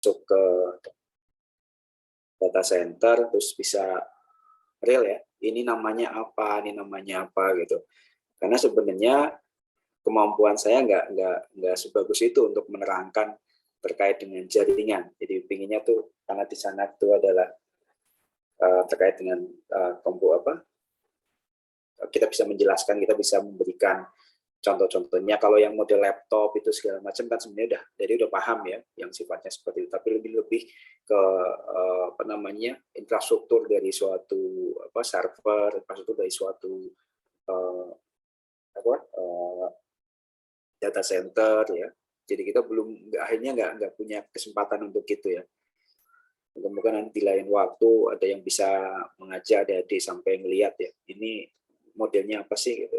ke data center, terus bisa real ya, ini namanya apa gitu. Karena sebenarnya kemampuan saya nggak sebagus itu untuk menerangkan terkait dengan jaringan. Jadi pinginnya tuh karena di sana itu adalah terkait dengan kita bisa menjelaskan, kita bisa memberikan contoh-contohnya. Kalau yang model laptop itu segala macam kan sebenarnya udah paham ya yang sifatnya seperti itu. Tapi lebih ke infrastruktur dari suatu server, infrastruktur dari suatu data center ya. Jadi kita akhirnya nggak punya kesempatan untuk itu ya. Mungkin nanti lain waktu ada yang bisa mengajak adik-adik sampai melihat ya, ini modelnya apa sih gitu.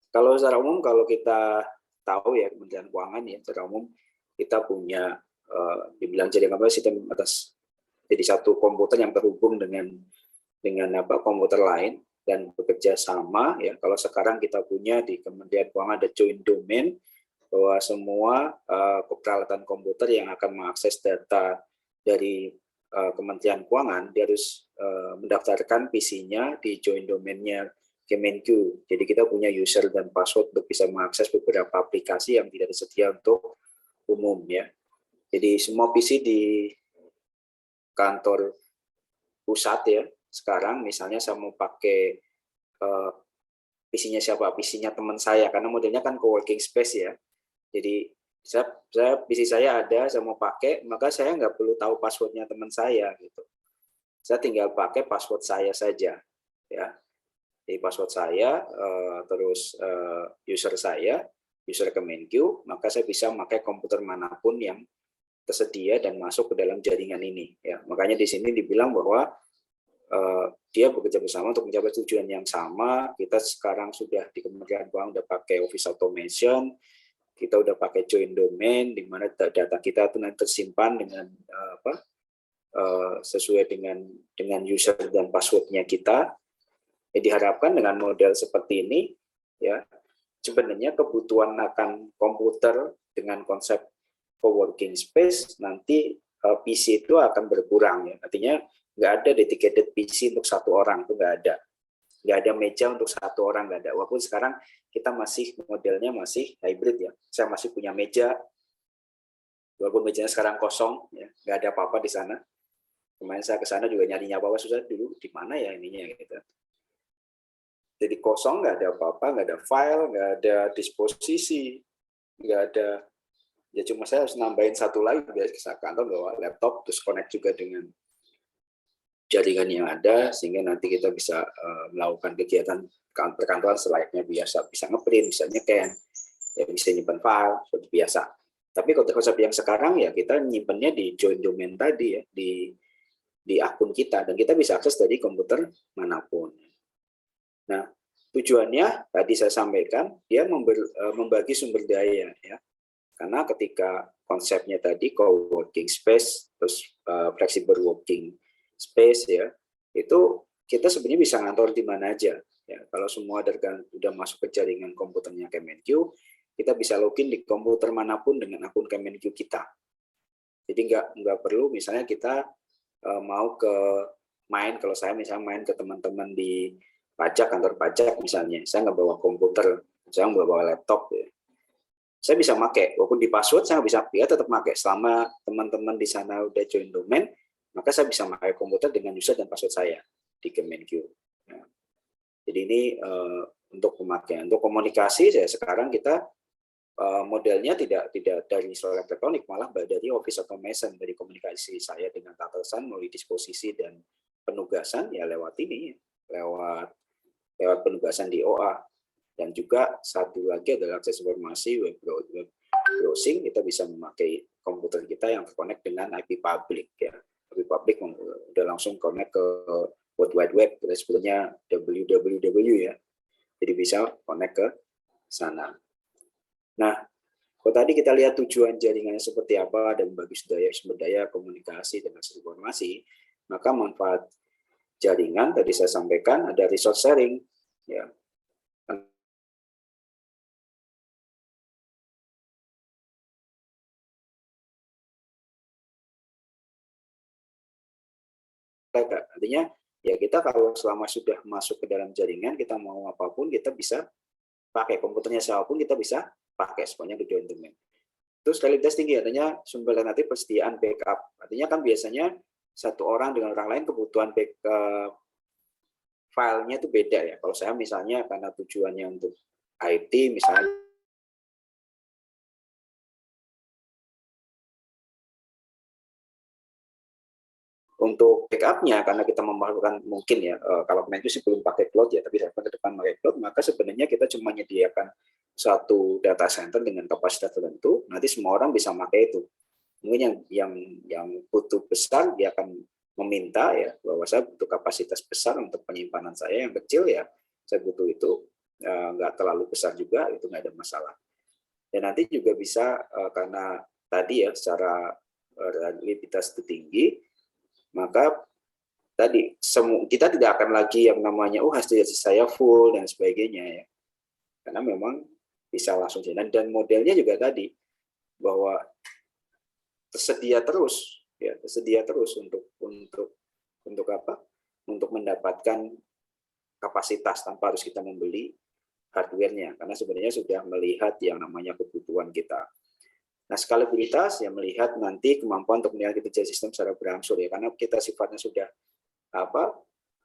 Kalau secara umum, kalau kita tahu ya Kementerian Keuangan ya, secara umum kita punya dibilang jaringan sistem atas jadi satu komputer yang terhubung dengan komputer lain dan bekerja sama ya. Kalau sekarang kita punya di Kementerian Keuangan ada joint domain, bahwa semua peralatan komputer yang akan mengakses data dari Kementerian Keuangan, dia harus mendaftarkan PC-nya di joint domain-nya Kemenq. Jadi kita punya user dan password untuk bisa mengakses beberapa aplikasi yang tidak tersedia untuk umum ya. Jadi semua PC di kantor pusat ya, sekarang misalnya saya mau pakai PC-nya siapa? PC-nya teman saya, karena modelnya kan co-working space ya. Jadi PC saya ada, saya mau pakai, maka saya nggak perlu tahu passwordnya teman saya gitu. Saya tinggal pakai password saya saja ya. Jadi password saya, terus user saya, user Kemenq, maka saya bisa memakai komputer manapun yang tersedia dan masuk ke dalam jaringan ini. Ya, makanya di sini dibilang bahwa dia bekerja bersama untuk mencapai tujuan yang sama. Kita sekarang sudah di Kementerian Keuangan udah pakai Office Automation, kita udah pakai joint domain, di mana data kita itu nanti tersimpan dengan sesuai dengan user dan passwordnya kita. Ya, diharapkan dengan model seperti ini, ya sebenarnya kebutuhan akan komputer dengan konsep co-working space nanti PC itu akan berkurang ya. Artinya nggak ada dedicated PC untuk satu orang, itu nggak ada meja untuk satu orang, nggak ada. Walaupun sekarang kita masih modelnya masih hybrid ya. Saya masih punya meja, walaupun mejanya sekarang kosong, ya nggak ada apa-apa di sana. Kemarin saya ke sana juga nyarinya apa-apa susah dulu, di mana ya ininya gitu. Jadi kosong, nggak ada apa-apa, nggak ada file, nggak ada disposisi, nggak ada, ya cuma saya harus nambahin satu lagi biar ke kantor bawa laptop, terus connect juga dengan jaringan yang ada, sehingga nanti kita bisa melakukan kegiatan perkantoran selayaknya biasa, bisa ngeprint, bisa nge-scan, ya bisa nyimpan file, seperti biasa. Tapi konsep yang sekarang ya kita nyimpannya di joint domain tadi ya, di akun kita, dan kita bisa akses dari komputer manapun. Nah, tujuannya tadi saya sampaikan, dia membagi sumber daya ya. Karena ketika konsepnya tadi co-working space, terus flexible working space ya, itu kita sebenarnya bisa ngantor di mana aja. Ya, kalau semua sudah masuk ke jaringan komputernya Kemenq, kita bisa login di komputer manapun dengan akun Kemenq kita. Jadi nggak perlu misalnya kita mau kalau saya misalnya main ke teman-teman di pajak, kantor pajak misalnya, saya nggak bawa komputer, saya nggak bawa laptop ya. Saya bisa pakai, walaupun di password saya bisa tetap pakai. Selama teman-teman di sana udah join domain, maka saya bisa pakai komputer dengan user dan password saya di Kemenq. Nah, jadi ini untuk pemakaian, untuk komunikasi saya sekarang kita modelnya tidak dari soal elektronik, malah dari Office Automation, dari komunikasi saya dengan atasan melalui disposisi dan penugasan ya lewat ini, lewat penugasan di OA. Dan juga satu lagi adalah akses informasi, web browsing, kita bisa memakai komputer kita yang terkonek dengan IP public ya. IP public udah langsung connect ke World Wide Web, kita sebetulnya www ya. Jadi bisa connect ke sana. Nah, kalau tadi kita lihat tujuan jaringannya seperti apa dan bagi sumber daya komunikasi dan akses informasi, maka manfaat jaringan tadi saya sampaikan ada resource sharing ya. mereka. Artinya ya kita kalau selama sudah masuk ke dalam jaringan, kita mau apapun kita bisa pakai, komputernya siapapun kita bisa pakai semuanya di join domain. Terus stabilitas tinggi, artinya sumber alternatif persediaan backup. Artinya kan biasanya satu orang dengan orang lain kebutuhan backup filenya itu beda ya. Kalau saya misalnya karena tujuannya untuk IT misalnya untuk backupnya, karena kita memerlukan mungkin ya, kalau Kemenku sih belum pakai cloud ya, tapi ke depan pakai cloud, maka sebenarnya kita cuma menyediakan satu data center dengan kapasitas tertentu, nanti semua orang bisa pakai itu. Mungkin yang butuh besar dia akan meminta ya bahwa saya butuh kapasitas besar untuk penyimpanan saya, yang kecil ya saya butuh itu nggak terlalu besar juga, itu nggak ada masalah. Dan nanti juga bisa karena tadi ya secara reliabilitas itu tinggi, maka tadi kita tidak akan lagi yang namanya hasil saya full dan sebagainya ya, karena memang bisa langsung jalan. Dan modelnya juga tadi bahwa tersedia terus ya, tersedia terus untuk apa? Untuk mendapatkan kapasitas tanpa harus kita membeli hardware-nya, karena sebenarnya sudah melihat yang namanya kebutuhan kita. Nah, skalabilitas ya melihat nanti kemampuan untuk melihat kinerja sistem secara berangsur ya, karena kita sifatnya sudah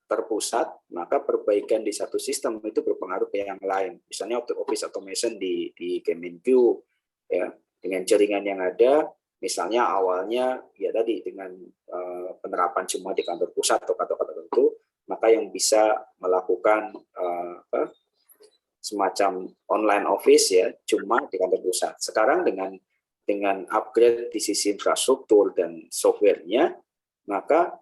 terpusat, maka perbaikan di satu sistem itu berpengaruh ke yang lain. Misalnya office automation di Kemenku ya, dengan jaringan yang ada, misalnya awalnya ya tadi dengan penerapan cuma di kantor pusat atau kantor tertentu, maka yang bisa melakukan semacam online office ya cuma di kantor pusat. Sekarang dengan upgrade di sisi infrastruktur dan softwarenya, maka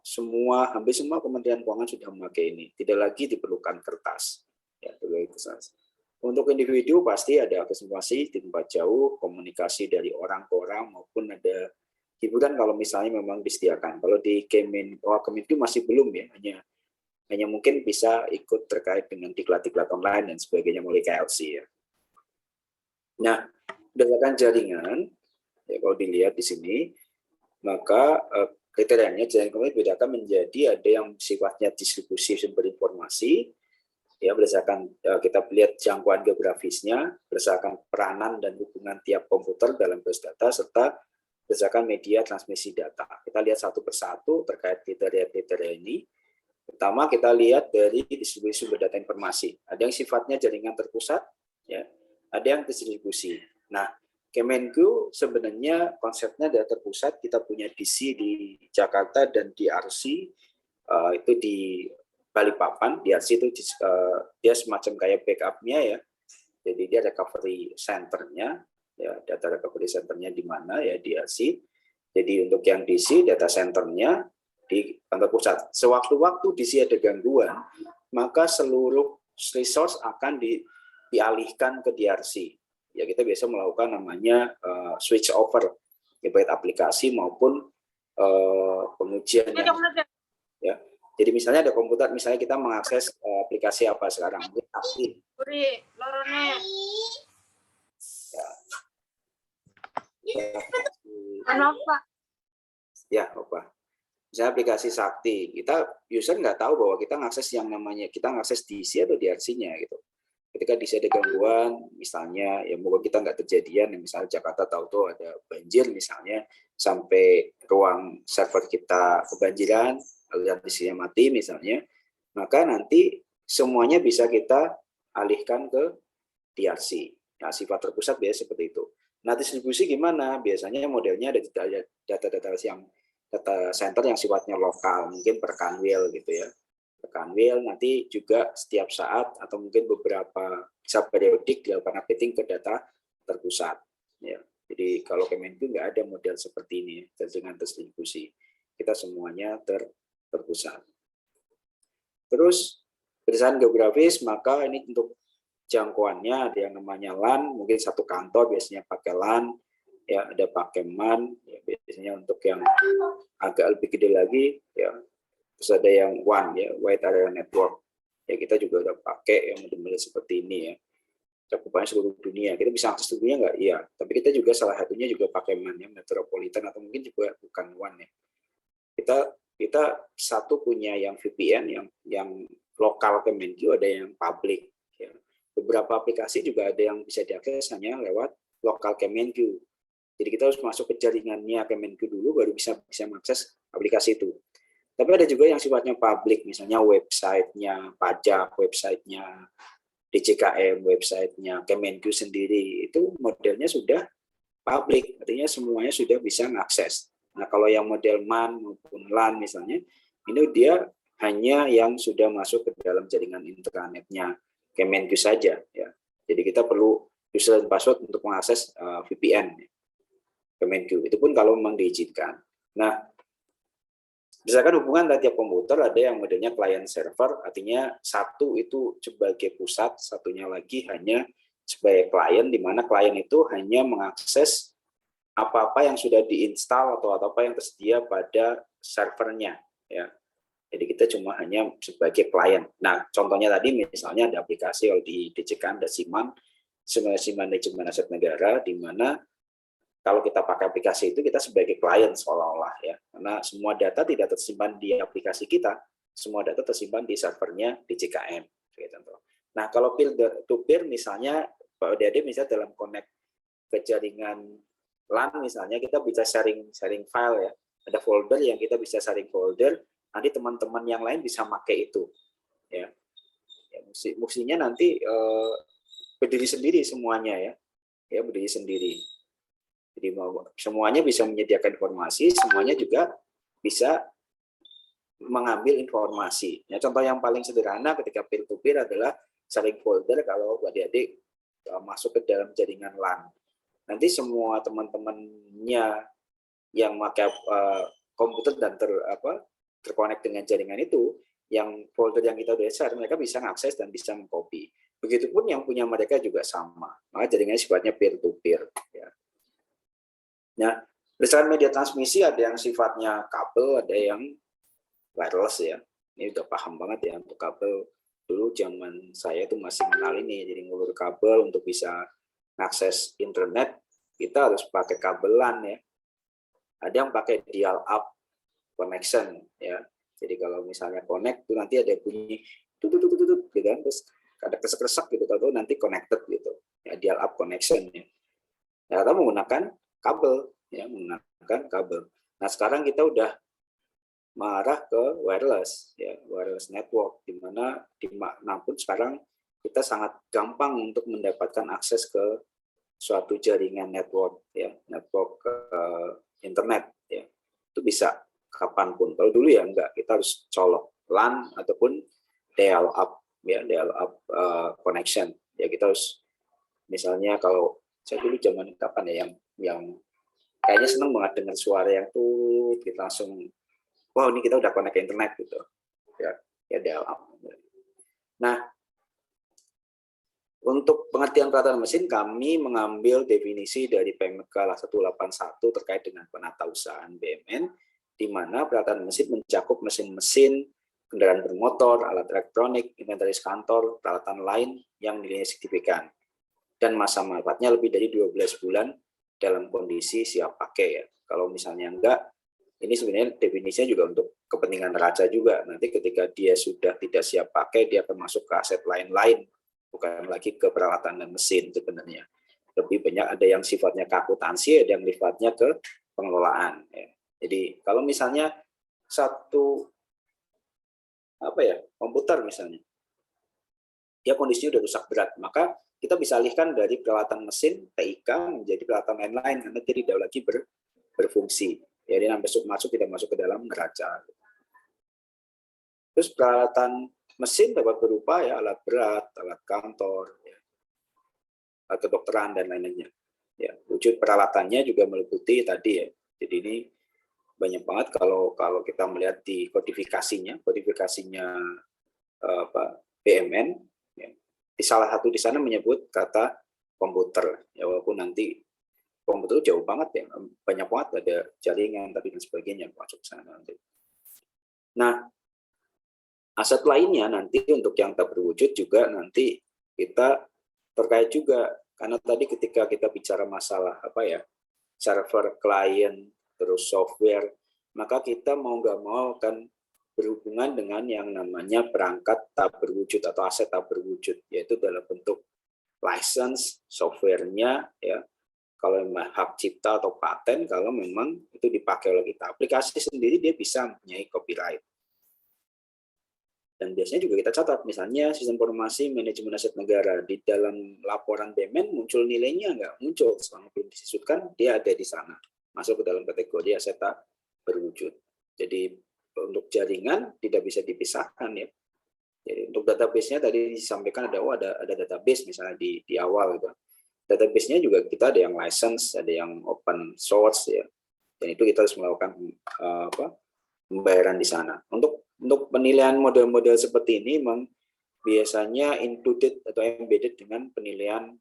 hampir semua Kementerian Keuangan sudah memakai ini. Tidak lagi diperlukan kertas. Ya, untuk individu pasti ada akselerasi di tempat jauh, komunikasi dari orang ke orang, maupun ada hiburan kalau misalnya memang disediakan. Kalau di Kemenku masih belum ya, hanya mungkin bisa ikut terkait dengan diklat-diklat online dan sebagainya melalui KLC ya. Nah, berdasarkan jaringan, ya, kalau dilihat di sini, maka kriterianya jaringan kemudian dibedakan menjadi ada yang sifatnya distribusi sumber informasi, ya berdasarkan kita lihat jangkauan geografisnya, berdasarkan peranan dan hubungan tiap komputer dalam bus data, serta berdasarkan media transmisi data. Kita lihat satu persatu terkait kriteria-kriteria ini. Pertama kita lihat dari distribusi sumber data informasi. Ada yang sifatnya jaringan terpusat, ya, ada yang distribusi. Nah, Kemenku sebenarnya konsepnya data terpusat, kita punya DC di Jakarta dan di RC itu di Balikpapan. Di RC itu dia semacam kayak backup-nya ya. Jadi dia recovery center-nya, ya, data recovery center-nya di mana ya di RC. Jadi untuk yang DC data center-nya di kantor pusat. Sewaktu-waktu DC ada gangguan, maka seluruh resource akan dialihkan ke DRC. Ya kita biasa melakukan namanya switch over, ya, baik aplikasi maupun pengujian. Ya. Jadi misalnya ada komputer, misalnya kita mengakses aplikasi apa sekarang, aktif. Ya, apa? Misalnya aplikasi Sakti, kita user nggak tahu bahwa kita ngakses yang namanya kita ngakses DC atau DRC-nya gitu. Ketika DC ada gangguan, misalnya ya moga kita nggak kejadian, misalnya Jakarta tahu-tahu ada banjir misalnya sampai ruang server kita kebanjiran, aliran DC-nya mati misalnya, maka nanti semuanya bisa kita alihkan ke DRC. Nah, sifat terpusat biasanya seperti itu. Nah, distribusi gimana? Biasanya modelnya ada data-data data center yang sifatnya lokal, mungkin per kanwil gitu ya. Per kanwil nanti juga setiap saat atau mungkin beberapa bisa periodik dilakukan updating ke data terpusat. Ya. Jadi kalau Kemenku nggak ada model seperti ini dengan distribusi. Kita semuanya terpusat. Terus berdasarkan geografis, maka ini untuk jangkauannya ada yang namanya LAN, mungkin satu kantor biasanya pakai LAN, ya ada pakai MAN, ya, biasanya untuk yang agak lebih gede lagi, ya terus ada yang WAN, ya Wide Area Network, ya kita juga udah pakai yang model-model seperti ini ya, cakupannya seluruh dunia. Kita bisa akses dunia nggak? Iya, tapi kita juga salah satunya juga pakai MAN ya, Metropolitan atau mungkin juga bukan WAN ya. Kita kita satu punya yang VPN yang lokal Kemenq, ada yang public. Ya. Beberapa aplikasi juga ada yang bisa diakses hanya lewat lokal Kemenq. Jadi kita harus masuk ke jaringannya Kemenq dulu, baru bisa mengakses aplikasi itu. Tapi ada juga yang sifatnya public, misalnya websitenya pajak, websitenya DJKM, websitenya Kemenq sendiri, itu modelnya sudah public, artinya semuanya sudah bisa mengakses. Nah, kalau yang model MAN maupun LAN misalnya, ini dia hanya yang sudah masuk ke dalam jaringan intranetnya Kemenq saja. Ya. Jadi kita perlu user dan password untuk mengakses VPN Kemenq. Itu pun kalau memang diizinkan. Nah, berdasarkan hubungan dari tiap komputer, ada yang modelnya client server, artinya satu itu sebagai pusat, satunya lagi hanya sebagai klien, di mana klien itu hanya mengakses apa-apa yang sudah diinstal atau apa yang tersedia pada servernya. Ya. Jadi kita cuma hanya sebagai klien. Nah, contohnya tadi misalnya ada aplikasi di DJK, ada SIMAN Manajemen Aset Negara, di mana kalau kita pakai aplikasi itu kita sebagai klien seolah-olah ya, karena semua data tidak tersimpan di aplikasi kita, semua data tersimpan di servernya DJKM. Nah, kalau peer-to-peer misalnya, Pak Ode misalnya dalam connect ke jaringan LAN misalnya, kita bisa sharing file ya, ada folder yang kita bisa sharing folder, nanti teman-teman yang lain bisa pakai itu. Ya, mestinya nanti berdiri sendiri semuanya ya berdiri sendiri. Jadi semuanya bisa menyediakan informasi, semuanya juga bisa mengambil informasi. Ya, contoh yang paling sederhana ketika peer-to-peer adalah sharing folder kalau adik-adik masuk ke dalam jaringan LAN. Nanti semua teman-temannya yang pakai komputer dan terkonek dengan jaringan itu, yang folder yang kita udah share, mereka bisa mengakses dan bisa mengcopy. Begitupun yang punya mereka juga sama. Maka jaringannya sifatnya peer-to-peer. Ya. Nah, berdasarkan media transmisi ada yang sifatnya kabel, ada yang wireless ya. Ini udah paham banget ya untuk kabel. Dulu zaman saya itu masih mengenal ini, jadi ngulur kabel untuk bisa akses internet, kita harus pakai kabel LAN ya. Ada yang pakai dial-up connection ya. Jadi kalau misalnya connect itu nanti ada bunyi tutut gitu kan, terus ada kesek-kesek gitu, atau nanti connected gitu. Ya, dial-up connection ya. Nah, kita menggunakan kabel ya, menggunakan kabel. Nah, sekarang kita udah mengarah ke wireless ya, wireless network, di mana dimanapun sekarang kita sangat gampang untuk mendapatkan akses ke suatu jaringan network ya, network internet ya. Itu bisa kapanpun. Kalau dulu ya enggak, kita harus colok LAN ataupun dial-up ya, dial-up connection. Ya kita harus, misalnya kalau saya dulu zaman kapan ya, yang kayaknya seneng banget dengar suara yang tuh, kita langsung wow, ini kita udah connect ke internet gitu ya, dial-up. Nah, untuk pengertian peralatan mesin, kami mengambil definisi dari PMK 181 terkait dengan penatausahaan BUMN, di mana peralatan mesin mencakup mesin-mesin, kendaraan bermotor, alat elektronik, inventaris kantor, peralatan lain yang nilainya signifikan, dan masa manfaatnya lebih dari 12 bulan dalam kondisi siap pakai ya. Kalau misalnya enggak, ini sebenarnya definisinya juga untuk kepentingan neraca juga. Nanti ketika dia sudah tidak siap pakai, dia akan masuk ke aset lain-lain, bukan lagi ke peralatan dan mesin sebenarnya. Lebih banyak ada yang sifatnya ke akuntansi, ada yang sifatnya ke pengelolaan. Ya. Jadi kalau misalnya satu komputer misalnya, dia kondisinya udah rusak berat, maka kita bisa alihkan dari peralatan mesin TIK menjadi peralatan lain-lain, karena dia tidak lagi berfungsi. Jadi masuk tidak masuk ke dalam neraca. Terus peralatan mesin dapat berupa ya alat berat, alat kantor, ya, alat kedokteran dan lain-lainnya. Ya, wujud peralatannya juga meliputi tadi ya. Jadi ini banyak banget kalau kita melihat di kodifikasinya BUMN. Ya. Di salah satu di sana menyebut kata komputer. Ya, walaupun nanti komputer jauh banget ya, banyak banget ada jaringan tapi dan sebagainya masuk ke sana nanti. Nah, aset lainnya nanti untuk yang tak berwujud juga nanti kita terkait juga, karena tadi ketika kita bicara masalah server, client, terus software, maka kita mau nggak mau akan berhubungan dengan yang namanya perangkat tak berwujud atau aset tak berwujud, yaitu dalam bentuk license, softwarenya, ya, kalau memang hak cipta atau paten, kalau memang itu dipakai oleh kita. Aplikasi sendiri dia bisa mempunyai copyright. Dan biasanya juga kita catat, misalnya sistem informasi manajemen aset negara, di dalam laporan BMN muncul nilainya nggak? Muncul, selama belum disisutkan, dia ada di sana. Masuk ke dalam kategori aset tak berwujud. Jadi untuk jaringan tidak bisa dipisahkan ya. Jadi untuk database-nya tadi disampaikan ada database misalnya di awal gitu. Database-nya juga kita ada yang license, ada yang open source ya. Dan itu kita harus melakukan pembayaran di sana. Untuk penilaian model-model seperti ini memang biasanya included atau embedded dengan penilaian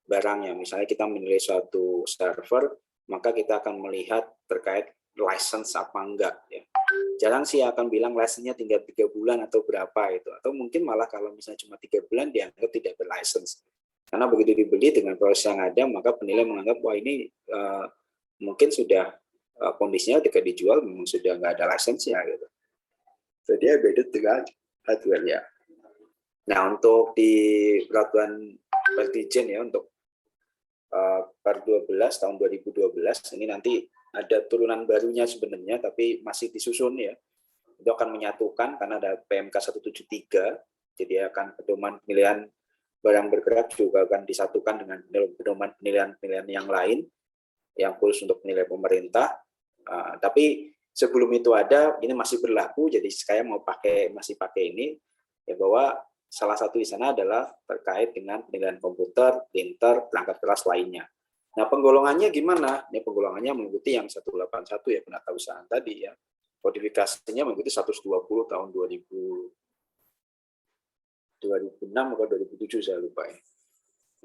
barangnya. Misalnya kita menilai suatu server, maka kita akan melihat terkait license apa enggak ya. Jarang sih akan bilang license-nya tinggal 3 bulan atau berapa itu, atau mungkin malah kalau misalnya cuma 3 bulan dianggap tidak berlicense. Karena begitu dibeli dengan proses yang ada, maka penilai menganggap wah ini mungkin sudah kondisinya ketika dijual memang sudah nggak ada license-nya gitu. Jadi embedded dengan hardware ya. Nah untuk di peraturan Pertijen ya untuk per 12 tahun 2012 ini nanti ada turunan barunya sebenarnya, tapi masih disusun ya. Itu akan menyatukan karena ada PMK 173, jadi akan pedoman penilaian barang bergerak juga akan disatukan dengan pedoman penilaian yang lain yang khusus untuk penilai pemerintah. Tapi sebelum itu ada, ini masih berlaku, jadi saya mau masih pakai ini ya, bahwa salah satu di sana adalah terkait dengan penilaian komputer, printer, perangkat keras lainnya. Nah, penggolongannya gimana? Ini penggolongannya mengikuti yang 181 ya, penatausahaan tadi ya. Kodifikasinya mengikuti 120 tahun 2006 atau 2007 saya lupa ya.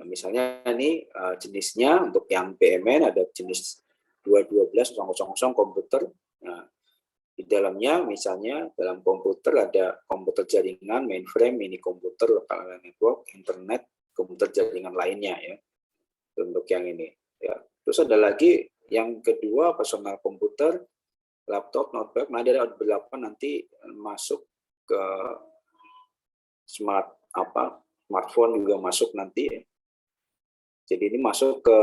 Nah, misalnya ini jenisnya untuk yang BMN ada jenis 212.000 komputer. Nah, di dalamnya misalnya dalam komputer ada komputer jaringan, mainframe, mini komputer, local network, internet, komputer jaringan lainnya ya. Untuk yang ini ya. Terus ada lagi yang kedua personal komputer, laptop, notebook. Nah, ada beberapa nanti masuk ke smartphone juga masuk nanti ya. Jadi ini masuk ke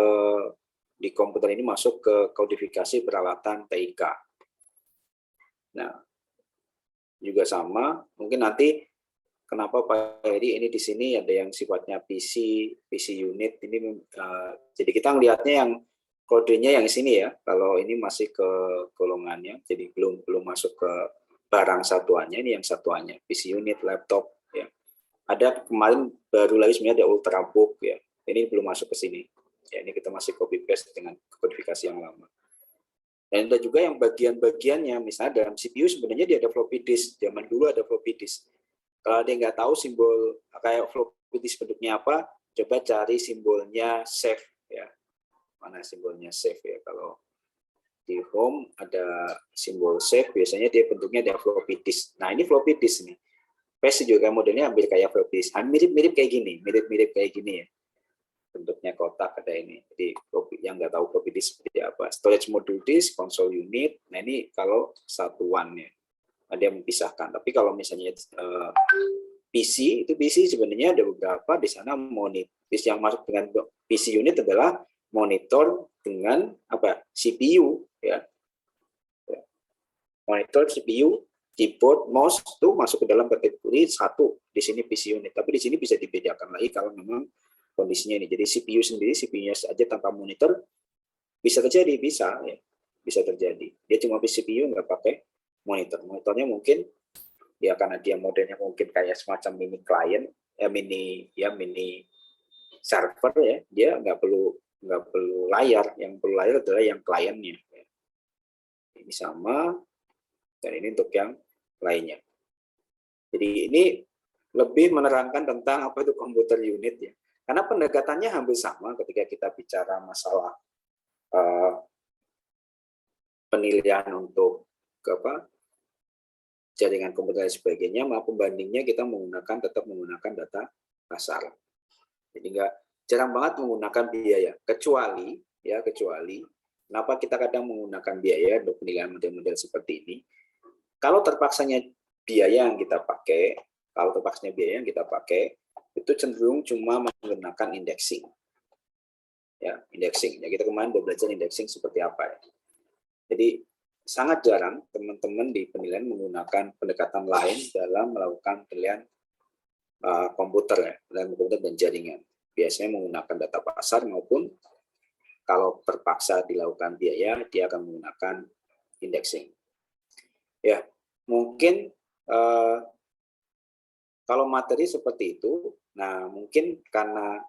di komputer ini masuk ke kodifikasi peralatan TIK. Nah, juga sama, mungkin nanti kenapa Pak Heri ini di sini ada yang sifatnya PC unit ini, jadi kita melihatnya yang kodenya yang sini ya. Kalau ini masih ke golongannya, jadi belum masuk ke barang satuannya, ini yang satuannya PC unit, laptop ya. Ada kemarin baru lagi sebenarnya ada ultrabook ya. Ini belum masuk ke sini. Ya, ini kita masih copy paste dengan kodifikasi yang lama. Dan ada juga yang bagian-bagiannya, misalnya dalam CPU sebenarnya dia ada floppy disk. Zaman dulu ada floppy disk. Kalau ada yang nggak tahu simbol kayak floppy disk bentuknya apa, coba cari simbolnya save ya. Mana simbolnya save ya? Kalau di home ada simbol save, biasanya dia bentuknya ada floppy disk. Nah ini floppy disk nih. PES juga modelnya hampir kayak floppy disk. Mirip-mirip kayak gini, mirip-mirip kayak gini ya. Bentuknya kotak ada ini. Jadi yang nggak tahu floppy disk seperti apa. Storage module disk, console unit. Nah ini kalau satuannya. Ada yang memisahkan. Tapi kalau misalnya PC, itu PC sebenarnya ada beberapa di sana monitor. Yang masuk dengan PC unit adalah monitor dengan apa? CPU ya. Monitor, CPU, keyboard, mouse itu masuk ke dalam kategori satu di sini PC unit. Tapi di sini bisa dibedakan lagi kalau memang kondisinya ini. Jadi CPU sendiri, CPU-nya saja tanpa monitor bisa terjadi, bisa ya. Bisa terjadi. Dia cuma CPU nggak pakai monitor. Monitornya mungkin ya karena dia modelnya mungkin kayak semacam mini client, mini server ya. Dia nggak perlu layar. Yang perlu layar adalah yang kliennya. Ya. Ini sama. Dan ini untuk yang lainnya. Jadi ini lebih menerangkan tentang apa itu komputer unit ya. Karena pendekatannya hampir sama ketika kita bicara masalah penilaian untuk jaringan komputer dan sebagainya, maupun bandingnya kita tetap menggunakan data pasar. Jadi jarang banget menggunakan biaya, kecuali Kenapa kita kadang menggunakan biaya untuk penilaian model-model seperti ini? Kalau terpaksanya biaya yang kita pakai, itu cenderung cuma menggunakan indexing. Ya, indexing. Ya, kita kemarin udah belajar indexing seperti apa ya. Jadi sangat jarang teman-teman di penilaian menggunakan pendekatan lain dalam melakukan penilaian komputer ya, penilaian komputer dan jaringan. Biasanya menggunakan data pasar maupun kalau terpaksa dilakukan biaya, dia akan menggunakan indexing. Ya, mungkin kalau materi seperti itu, nah mungkin karena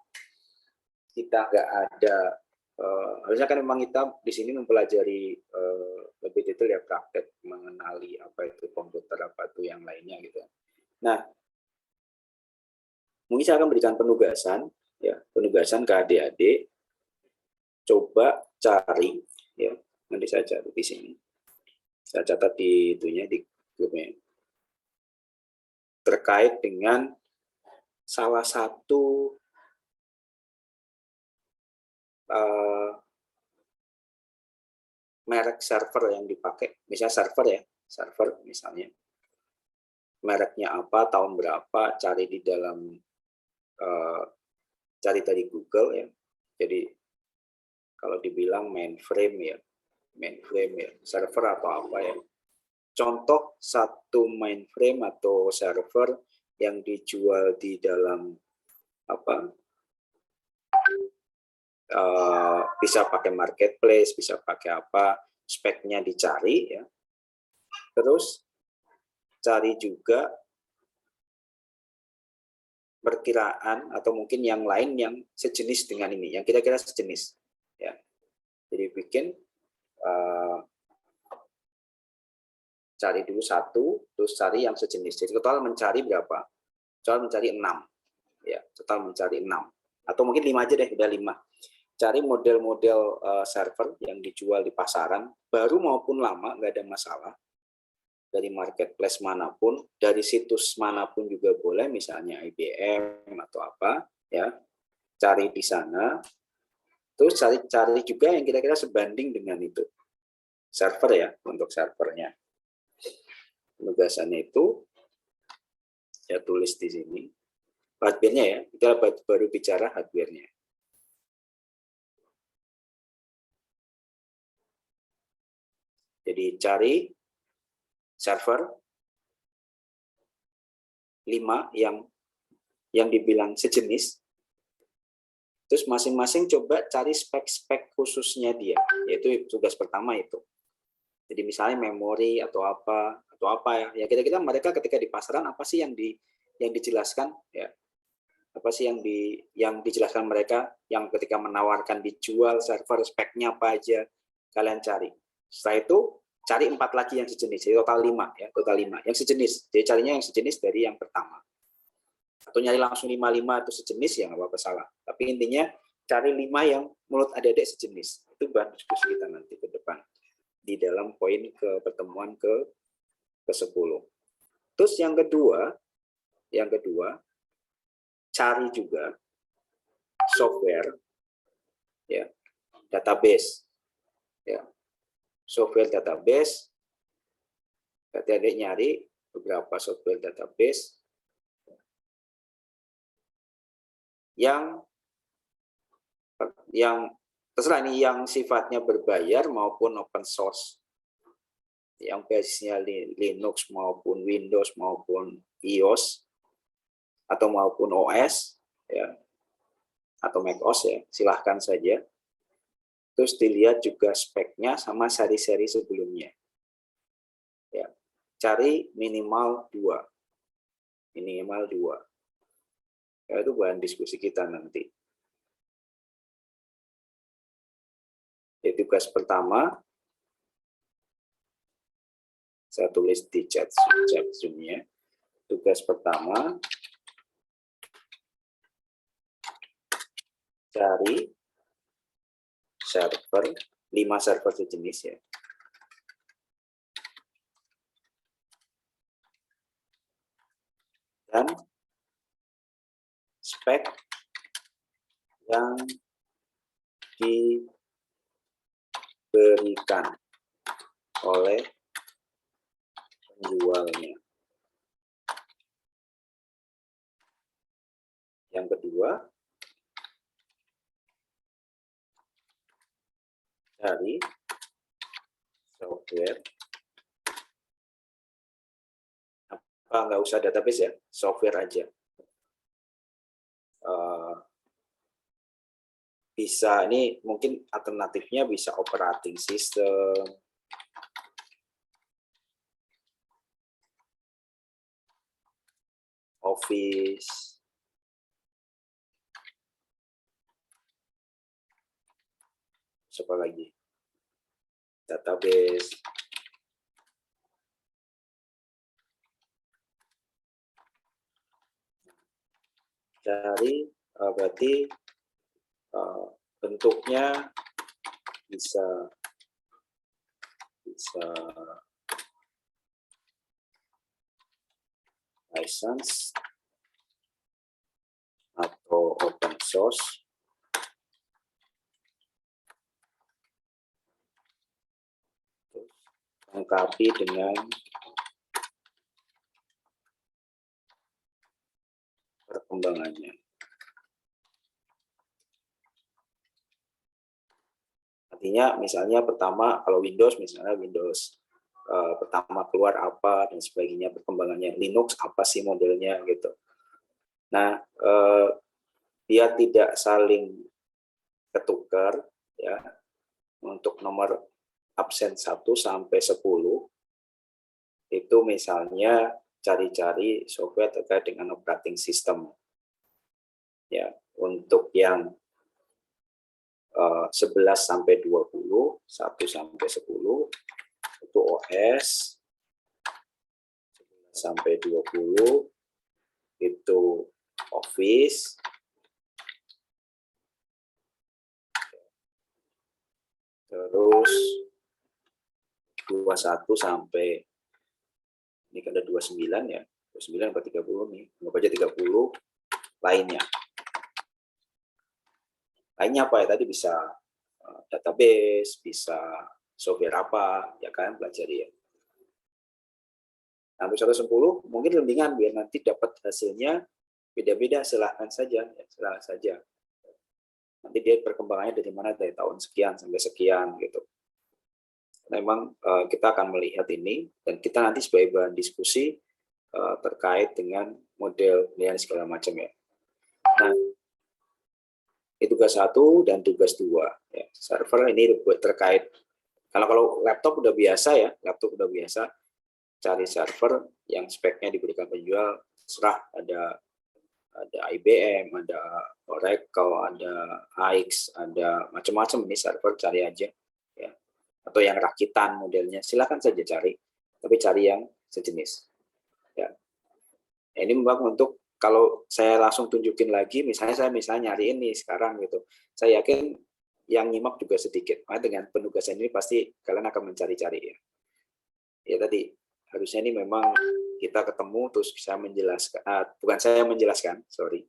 kita nggak ada, harusnya kan memang kita di sini mempelajari lebih detail ya, praktek mengenali apa itu komputer, apa itu yang lainnya gitu. Nah, mungkin saya akan berikan penugasan, ya, penugasan ke adik-adik. Coba cari, ya, nanti saya cari di sini. Saya catat di itunya, di grupnya. Terkait dengan salah satu merek server yang dipakai. Misalnya server misalnya. Mereknya apa, tahun berapa, cari di dalam, cari dari Google ya. Jadi kalau dibilang mainframe ya, server atau apa ya. Contoh satu mainframe atau server yang dijual di dalam apa, bisa pakai marketplace, bisa pakai apa, speknya dicari ya. Terus cari juga perkiraan atau mungkin yang lain yang sejenis dengan ini, yang kira-kira sejenis ya. Jadi bikin cari dulu satu, terus cari yang sejenis. Jadi total mencari berapa? Total mencari 6. Ya, total mencari 6. Atau mungkin 5 aja deh, udah 5. Cari model-model server yang dijual di pasaran, baru maupun lama, nggak ada masalah. Dari marketplace manapun, dari situs manapun juga boleh, misalnya IBM atau apa, ya. Cari di sana, terus cari juga yang kira-kira sebanding dengan itu. Server ya, untuk servernya. Penugasannya itu, saya tulis di sini. Hardware-nya ya, kita baru bicara hardware-nya. Jadi cari server 5 yang dibilang sejenis, terus masing-masing coba cari spek-spek khususnya dia, yaitu tugas pertama itu. Jadi misalnya memori atau apa ya, kira-kira mereka ketika di pasaran apa sih yang dijelaskan ya, apa sih yang dijelaskan mereka, yang ketika menawarkan dijual server speknya apa aja, kalian cari. Setelah itu cari 4 lagi yang sejenis, jadi total 5 ya, total 5 yang sejenis. Jadi carinya yang sejenis dari yang pertama. Atau nyari langsung 5 itu sejenis ya nggak apa-apa, salah. Tapi intinya cari 5 yang menurut adik-adik sejenis. Itu bahan diskusi kita nanti ke depan di dalam poin ke pertemuan ke-10. Terus yang kedua cari juga software ya, database ya. Software database, adik-adik nyari beberapa software database yang terserah ini, yang sifatnya berbayar maupun open source, yang basisnya Linux maupun Windows maupun iOS atau maupun OS ya, atau macOS ya, silahkan saja. Terus dilihat juga speknya sama seri-seri sebelumnya. Ya, cari minimal 2. Minimal 2. Ya, itu bahan diskusi kita nanti. Jadi tugas pertama, saya tulis di chat Zoom-nya. Tugas pertama, cari server, 5 server sejenis ya. Dan spek yang diberikan diberikan oleh penjualnya. Yang kedua, dari software, nggak usah database ya, software aja. Bisa, ini mungkin alternatifnya bisa operating system, Office, apa lagi, database, dari berarti bentuknya bisa license atau open source, lengkapi dengan perkembangannya. Artinya misalnya pertama kalau Windows, misalnya Windows pertama keluar apa dan sebagainya, perkembangannya. Linux apa sih modelnya gitu. Nah, dia tidak saling ketukar ya. Untuk nomor absen 1 sampai 10 itu misalnya cari-cari software terkait dengan operating system. Ya, untuk yang 11 sampai 20, 1 sampai 10 itu OS, 11 sampai 20 itu Office, terus 21 sampai ini kan ada 29 ya, 29 atau 30 nih, anggap aja 30 lainnya. Lainnya apa ya, tadi bisa database, bisa software apa, ya kan, pelajari ya. Nah, 110 mungkin rundingan biar nanti dapat hasilnya beda-beda, silahkan saja, ya, silahkan saja. Nanti dia perkembangannya dari mana, dari tahun sekian sampai sekian gitu. Memang kita akan melihat ini dan kita nanti sebagai bahan diskusi terkait dengan model penilaian segala macam ya. Nah, itu tugas 1 dan tugas 2 ya. Server ini terkait, kalau laptop udah biasa ya, laptop udah biasa cari server yang speknya diberikan penjual, serah ada IBM, ada Oracle, ada AX, ada macam-macam ini server, cari aja ya. Atau yang rakitan modelnya, silakan saja cari, tapi cari yang sejenis ya. Ini memang untuk kalau saya langsung tunjukin lagi, misalnya saya nyari ini sekarang gitu, saya yakin yang nyimak juga sedikit. Nah, dengan penugasan ini pasti kalian akan mencari-cari ya. Ya tadi harusnya ini memang kita ketemu terus bisa menjelaskan, bukan saya menjelaskan, sorry.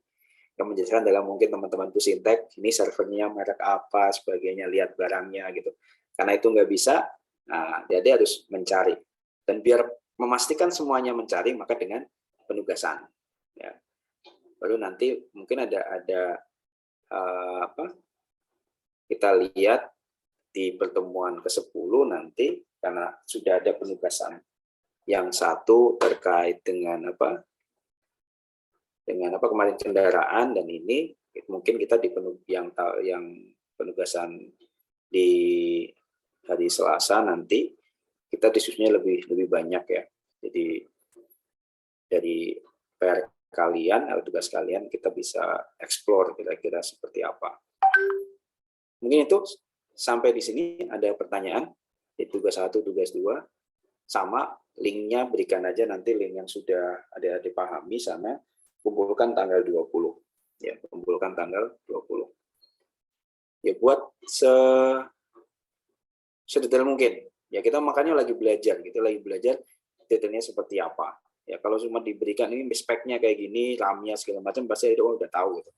Yang menjelaskan adalah mungkin teman-teman Pusintek, ini servernya merek apa, sebagainya, lihat barangnya gitu. Karena itu nggak bisa, nah jadi harus mencari. Dan biar memastikan semuanya mencari, maka dengan penugasan. Ya. Baru nanti mungkin ada kita lihat di pertemuan ke-10 nanti, karena sudah ada penugasan yang satu terkait dengan kemarin kendaraan, dan ini mungkin kita di yang penugasan di hari Selasa nanti kita diskusinya lebih banyak ya. Jadi dari PR kalian atau tugas kalian kita bisa explore kira-kira seperti apa. Mungkin itu sampai di sini. Ada pertanyaan di tugas 1, tugas 2 sama linknya berikan aja, nanti link yang sudah ada dipahami sana, kumpulkan tanggal 20 ya, kumpulkan tanggal 20 ya, buat sedetail mungkin ya. Kita makanya lagi belajar detailnya seperti apa ya. Kalau cuma diberikan ini speknya kayak gini, RAM-nya segala macam, pasti itu udah tahu gitu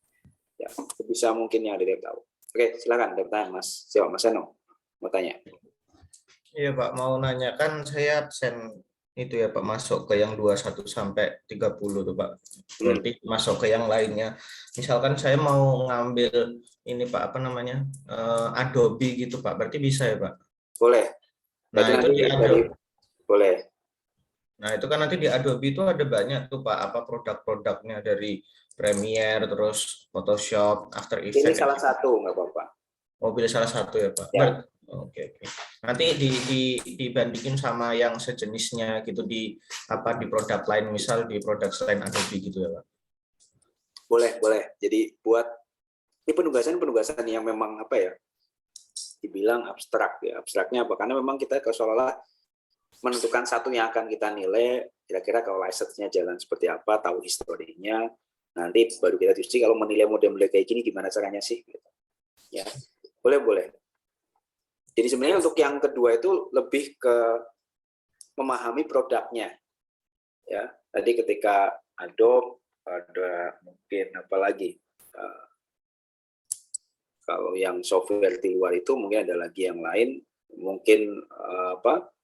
ya. Bisa mungkin yang ada tahu. Oke, silakan ada pertanyaan Mas. Siapa Mas Eno? Mau tanya? Iya Pak, mau nanya kan saya absen itu ya Pak, masuk ke yang 21 sampai 30 tuh Pak. Berarti masuk ke yang lainnya. Misalkan saya mau ngambil ini Pak, apa namanya? Adobe gitu Pak. Berarti bisa ya Pak? Boleh. Nah, Berarti itu nanti di dari Adobe. boleh. Nah, itu kan nanti di Adobe itu ada banyak tuh Pak, apa produk-produknya dari Premiere, terus Photoshop, After Ini Effects. salah satu, nggak apa-apa. Oh, pilih salah satu ya Pak. Ya, Oke, oke. Nanti dibandingin sama yang sejenisnya gitu di apa di produk lain, misal di produk selain Adobe gitu ya Pak. boleh. Jadi buat ini penugasan yang memang apa ya? Dibilang abstrak ya. Abstraknya apa? Karena memang kita seolah-olah menentukan satu yang akan kita nilai, kira-kira kalau license-nya jalan seperti apa, tahu historinya, nanti baru kita diskusi kalau menilai model-model kayak gini gimana caranya sih. Ya, boleh. Jadi sebenarnya untuk yang kedua itu lebih ke memahami produknya. Ya, tadi ketika Adobe ada mungkin apa lagi? Kalau yang software di luar itu mungkin ada lagi yang lain. Mungkin apa?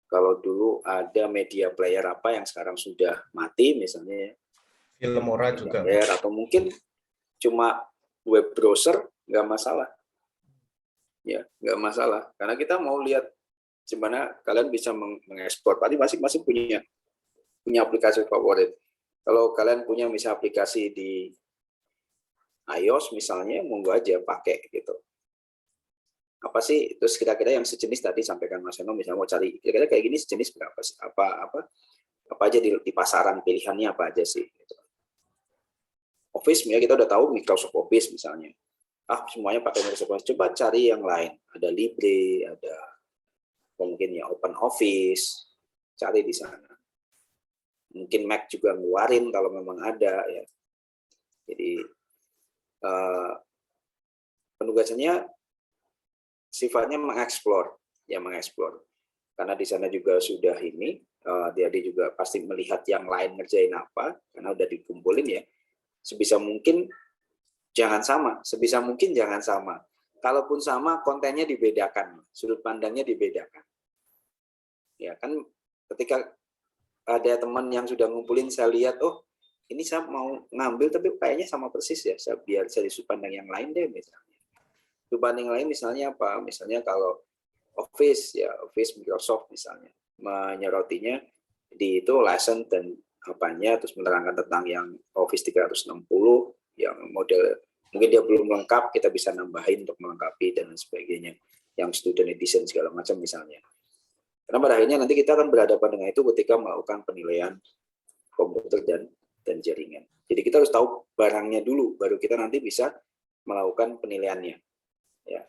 Kalau dulu ada media player apa yang sekarang sudah mati, misalnya Filmora juga. player, atau mungkin cuma web browser, nggak masalah. Ya, nggak masalah. Karena kita mau lihat gimana kalian bisa mengekspor. Pasti masing-masing punya aplikasi favorit. Kalau kalian punya misalnya aplikasi di iOS misalnya, monggo aja pakai gitu. Apa sih terus kira-kira yang sejenis tadi sampaikan Mas Eno, misalnya mau cari kira-kira kayak gini sejenis berapa sih? Apa aja di pasaran, pilihannya apa aja sih? Gitu. Office, ya kita udah tahu Microsoft Office misalnya. Semuanya pakai Microsoft Office. Coba cari yang lain. Ada Libre, ada mungkin ya Open Office, cari di sana. Mungkin Mac juga ngeluarin kalau memang ada ya. Jadi penugasannya sifatnya mengeksplor. Karena di sana juga sudah ini, dia juga pasti melihat yang lain ngerjain apa, karena udah dikumpulin ya. Sebisa mungkin jangan sama. Kalaupun sama, kontennya dibedakan, sudut pandangnya dibedakan. Ya kan, ketika ada teman yang sudah ngumpulin, saya lihat, oh ini saya mau ngambil tapi kayaknya sama persis ya, biar saya sudut pandang yang lain deh misalnya. Sudut pandang yang lain misalnya apa? Misalnya kalau Office Microsoft misalnya menyerotinya di itu license dan apanya, terus menerangkan tentang yang Office 360 yang model mungkin dia belum lengkap, kita bisa nambahin untuk melengkapi dan sebagainya, yang student edition segala macam misalnya. Karena pada akhirnya nanti kita akan berhadapan dengan itu ketika melakukan penilaian komputer dan jaringan. Jadi kita harus tahu barangnya dulu, baru kita nanti bisa melakukan penilaiannya. Ya.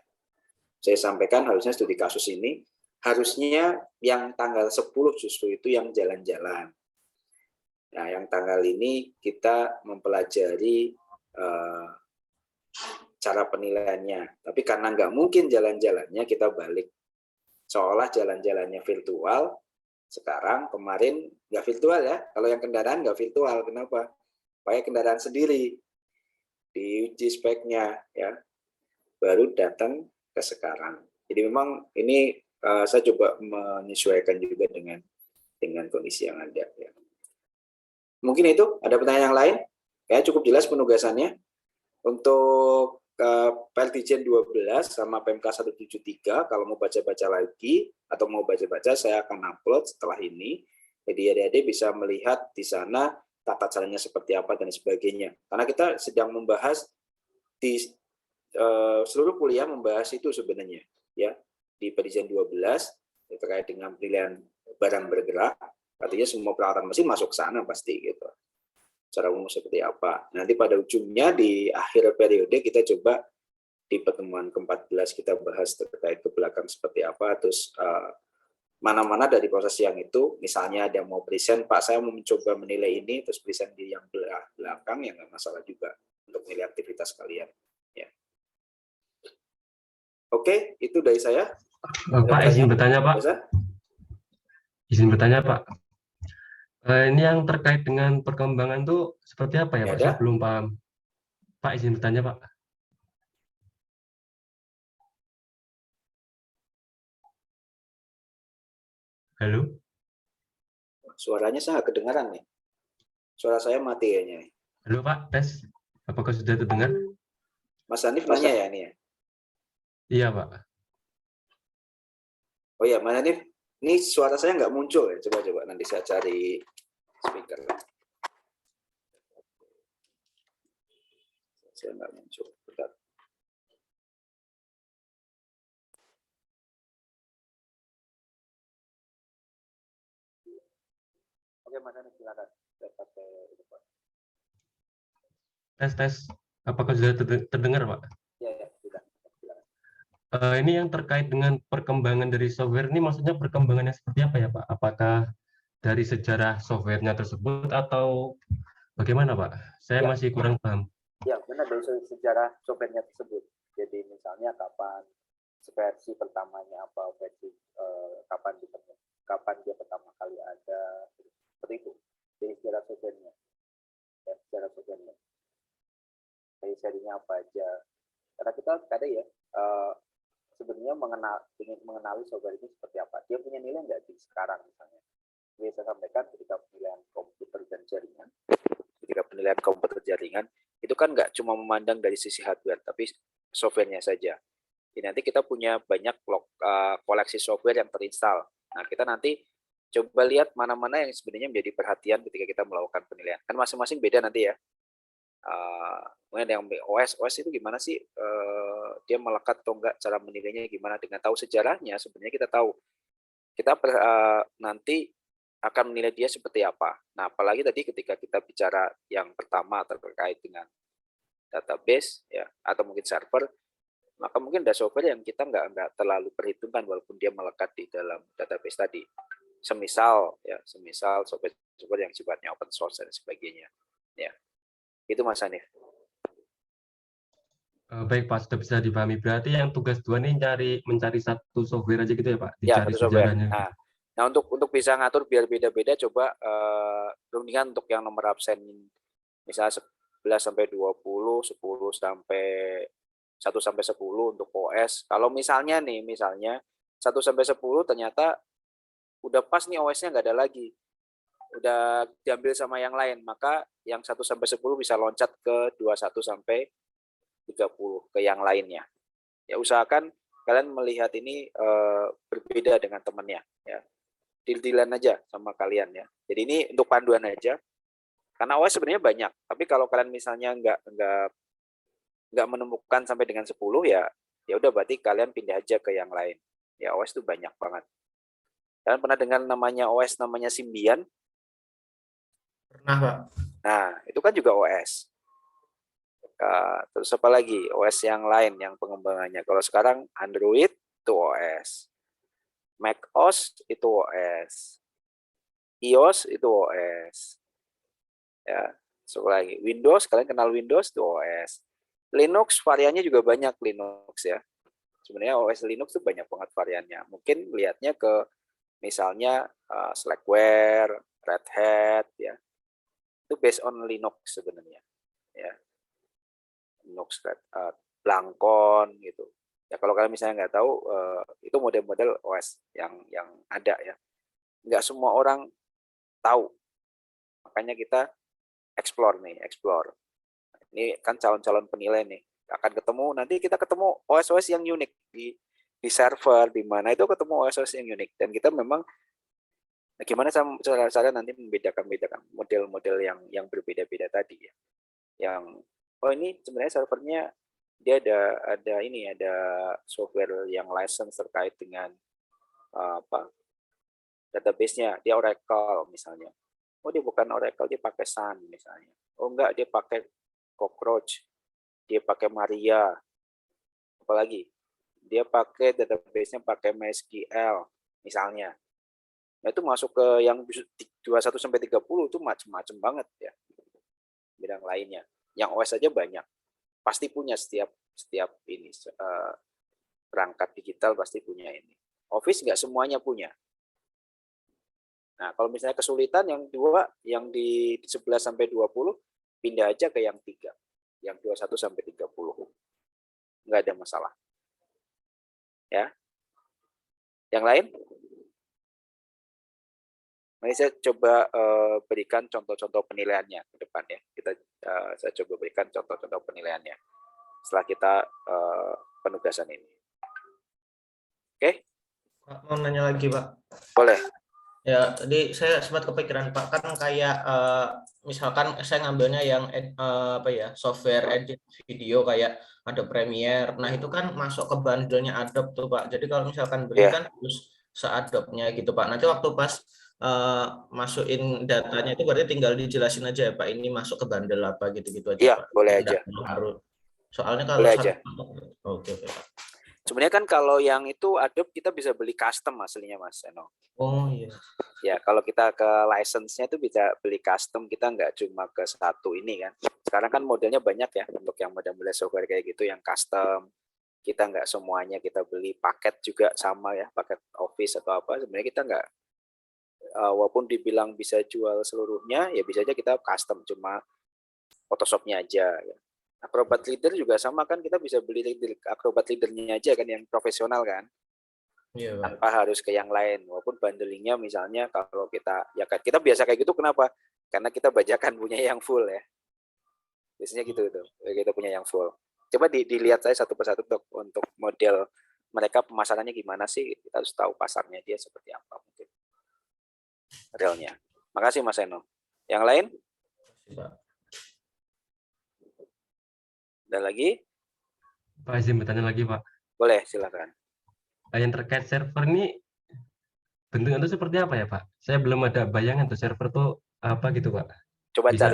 Saya sampaikan harusnya studi kasus ini, harusnya yang tanggal 10 justru itu yang jalan-jalan. Nah, yang tanggal ini kita mempelajari cara penilaiannya. Tapi karena nggak mungkin jalan-jalannya, kita balik. Seolah jalan-jalannya virtual, sekarang kemarin nggak virtual ya. Kalau yang kendaraan nggak virtual, kenapa? Pakai kendaraan sendiri, diuji speknya, ya, baru datang ke sekarang. Jadi memang ini saya coba menyesuaikan juga dengan kondisi yang ada. Ya. Mungkin itu, ada pertanyaan yang lain? Kayaknya cukup jelas penugasannya. Untuk PLTJN 12 sama PMK 173, kalau mau baca-baca lagi atau mau baca-baca, saya akan upload setelah ini. Jadi adik-adik bisa melihat di sana tata caranya seperti apa dan sebagainya. Karena kita sedang membahas di seluruh kuliah membahas itu sebenarnya, ya, di PLTJN 12 terkait dengan pilihan barang bergerak, artinya semua peralatan mesin masuk ke sana pasti gitu. Secara umum seperti apa. Nanti pada ujungnya di akhir periode kita coba di pertemuan ke-14 kita bahas terkait ke belakang seperti apa, terus mana-mana dari proses yang itu, misalnya ada yang mau present, Pak saya mau mencoba menilai ini, terus present di yang belakang, ya nggak masalah juga untuk menilai aktivitas kalian. Ya. Oke, itu dari saya. Pak, izin bertanya Pak. Izin bertanya Pak. Ini yang terkait dengan perkembangan itu seperti apa ya Pak? Saya belum paham. Pak, izin bertanya Pak. Halo? Suaranya sangat kedengaran nih. Suara saya mati kayaknya. Halo Pak, tes. Apakah sudah terdengar? Mas Hanif nanya ya ini ya? Iya Pak. Oh ya, Mas Hanif, ini suara saya nggak muncul ya? Coba-coba nanti saya cari speaker. Saya nggak muncul. Bentar. Oke, Mas Hanif, silakan. Saya pakai ini, Pak. Tes. Apakah sudah terdengar Pak? Ya, ya, sudah. Silakan. Ini yang terkait dengan perkembangan dari software ini maksudnya perkembangannya seperti apa ya Pak? Apakah dari sejarah softwarenya tersebut atau bagaimana Pak? Saya Ya. masih kurang paham. Ya, benar dari sejarah softwarenya tersebut. Jadi misalnya kapan versi pertamanya apa, versi kapan dia pertama kali ada, seperti itu. Dari sejarah softwarenya, ya, sejarah softwarenya. Dari serinya apa aja. Karena kita kadang ya sebenarnya ingin mengenali software ini seperti apa. Dia punya nilai nggak di sekarang misalnya. Jadi saya sampaikan ketika penilaian komputer jaringan itu kan nggak cuma memandang dari sisi hardware, tapi softwarenya saja. Jadi nanti kita punya banyak koleksi software yang terinstal. Nah, kita nanti coba lihat mana-mana yang sebenarnya menjadi perhatian ketika kita melakukan penilaian. Kan masing-masing beda nanti ya. Kemudian yang OS itu gimana sih? Dia melekat atau enggak, cara menilainya gimana? Dengan tahu sejarahnya, sebenarnya kita tahu. Kita nanti akan menilai dia seperti apa. Nah, apalagi tadi ketika kita bicara yang pertama terkait dengan database ya atau mungkin server, maka mungkin ada software yang kita nggak terlalu perhitungkan walaupun dia melekat di dalam database tadi. Semisal software yang sifatnya open source dan sebagainya. Ya, itu Mas Hanif. Baik Pak, sudah bisa dipahami. Berarti yang tugas 2 ini mencari satu software aja gitu ya Pak? Ya, Dicari satu software. sejarahnya. Nah untuk bisa ngatur biar beda-beda, coba rundingan untuk yang nomor absen misalnya 11 sampai 20, 10 sampai 1 sampai 10 untuk OS. Kalau misalnya 1 sampai 10 ternyata udah pas nih OS-nya nggak ada lagi. Udah diambil sama yang lain, maka yang 1 sampai 10 bisa loncat ke 21 sampai 30 ke yang lainnya. Ya usahakan kalian melihat ini berbeda dengan temannya ya. Deal-dealan aja sama kalian ya. Jadi ini untuk panduan aja. Karena OS sebenarnya banyak, tapi kalau kalian misalnya nggak menemukan sampai dengan 10 ya udah berarti kalian pindah aja ke yang lain. Ya OS itu banyak banget. Kalian pernah dengar namanya OS namanya Symbian? Pernah Pak. Nah, itu kan juga OS. Terus apa lagi? OS yang lain yang pengembangannya. Kalau sekarang Android itu OS. macOS itu OS, iOS itu OS, ya. So lagi Windows, kalian kenal Windows itu OS. Linux variannya juga banyak Linux ya. Sebenarnya OS Linux itu banyak banget variannya. Mungkin lihatnya ke misalnya Slackware, Red Hat ya. Itu based on Linux sebenarnya ya. Linux, Blancon gitu. Ya kalau kalian misalnya nggak tahu, itu model-model OS yang ada ya. Nggak semua orang tahu. Makanya kita explore. Ini kan calon-calon penilai nih. Nanti kita ketemu OS-OS yang unik di server, di mana itu ketemu OS-OS yang unik. Dan kita memang gimana cara nanti membedakan model-model yang berbeda-beda tadi ya. Yang ini sebenarnya servernya dia ada software yang license terkait dengan database-nya, dia Oracle misalnya. Oh dia bukan Oracle, dia pakai Sun misalnya. Oh enggak, dia pakai Cockroach, dia pakai Maria, apalagi dia pakai database-nya pakai MySQL misalnya. Nah itu masuk ke yang 21 sampai 30 itu macam-macam banget ya. Bidang lainnya. Yang OS saja banyak. Pasti punya setiap ini perangkat digital pasti punya ini. Office nggak semuanya punya. Nah, kalau misalnya kesulitan yang di 11 sampai 20 pindah aja ke yang 3. Yang 21 sampai 30. Nggak ada masalah. Ya. Yang lain? Nanti saya coba berikan contoh-contoh penilaiannya ke depan ya. Saya coba berikan contoh-contoh penilaiannya setelah kita penugasan ini. Oke? Pak, mau nanya lagi, Pak. Boleh. Ya, tadi saya sempat kepikiran Pak, kan kayak misalkan saya ngambilnya yang apa ya, software edit video kayak Adobe Premiere. Nah, itu kan masuk ke bundle-nya Adobe tuh, Pak. Jadi kalau misalkan beli kan harus se-Adobe-nya gitu, Pak. Nanti waktu pas masukin datanya itu berarti tinggal dijelasin aja ya, Pak, ini masuk ke bundle apa gitu-gitu aja, Iya, Pak. boleh Tidak aja. harus. Soalnya kalau Boleh satu aja. Oke, Pak. Sebenarnya kan kalau yang itu Adobe kita bisa beli custom aslinya, Mas Eno. Oh iya. Ya, kalau kita ke license-nya itu bisa beli custom, kita nggak cuma ke satu ini kan. Sekarang kan modelnya banyak ya, untuk yang model-model software kayak gitu, yang custom. Kita nggak semuanya kita beli paket juga sama ya, paket Office atau apa. Sebenarnya kita nggak, walaupun dibilang bisa jual seluruhnya, ya bisa aja kita custom, cuma Photoshop-nya aja. Ya. Acrobat Reader juga sama kan, kita bisa beli Acrobat Reader-nya aja kan, yang profesional kan. Iya, Pak. Tanpa harus ke yang lain, walaupun bundlingnya misalnya kalau kita kita biasa kayak gitu, kenapa? Karena kita bajakan punya yang full ya, biasanya gitu tuh, kita punya yang full. Coba dilihat saya satu persatu untuk model mereka pemasarannya gimana sih, kita harus tahu pasarnya dia seperti apa mungkin realnya. Makasih Mas Eno. Yang lain? Ada lagi? Pak izin bertanya lagi Pak. Boleh, silakan. Yang terkait server ini bentuknya itu seperti apa ya Pak? Saya belum ada bayangan tuh server tuh apa gitu Pak. Coba Bisa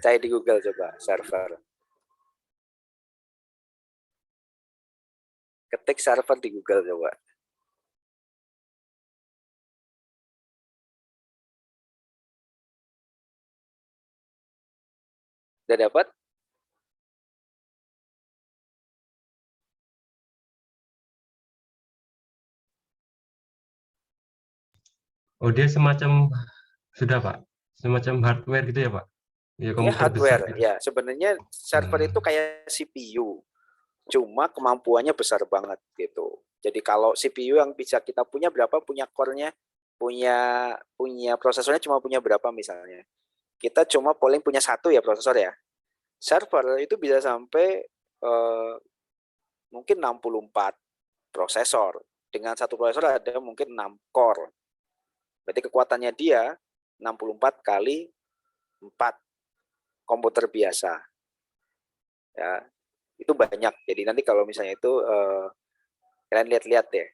cari di Google coba server. Ketik server di Google coba. Udah dapat? Oh dia semacam sudah Pak, semacam hardware gitu ya Pak? Ya, Ini hardware besar, gitu. ya. Sebenarnya server itu kayak CPU, cuma kemampuannya besar banget gitu. Jadi kalau CPU yang bisa kita punya berapa, punya core-nya, punya prosesornya cuma punya berapa misalnya. Kita cuma paling punya satu ya prosesor ya. Server itu bisa sampai mungkin 64 prosesor. Dengan satu prosesor ada mungkin 6 core. Berarti kekuatannya dia 64 kali 4 komputer biasa. Ya, itu banyak. Jadi nanti kalau misalnya itu kalian lihat-lihat deh.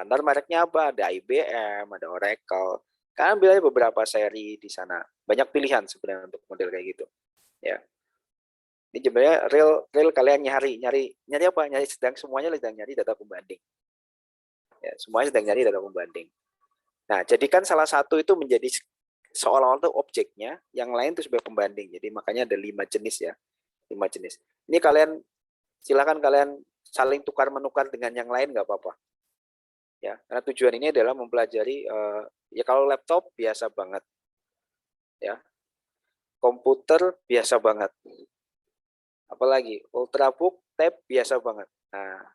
Ntar mereknya apa? Ada IBM, ada Oracle. Kalian bilangnya beberapa seri di sana. Banyak pilihan sebenarnya untuk model kayak gitu. Ya. Ini sebenarnya real kalian nyari apa? Semuanya sedang nyari data pembanding. Ya, semuanya sedang nyari data pembanding. Nah, jadikan salah satu itu menjadi seolah-olah itu objeknya, yang lain itu sebagai pembanding. Jadi makanya ada 5 jenis ya. 5 jenis. Ini silakan kalian saling tukar menukar dengan yang lain nggak apa-apa. Ya, karena tujuan ini adalah mempelajari ya kalau laptop biasa banget. Ya. Komputer biasa banget. Apalagi ultrabook, tab biasa banget. Nah,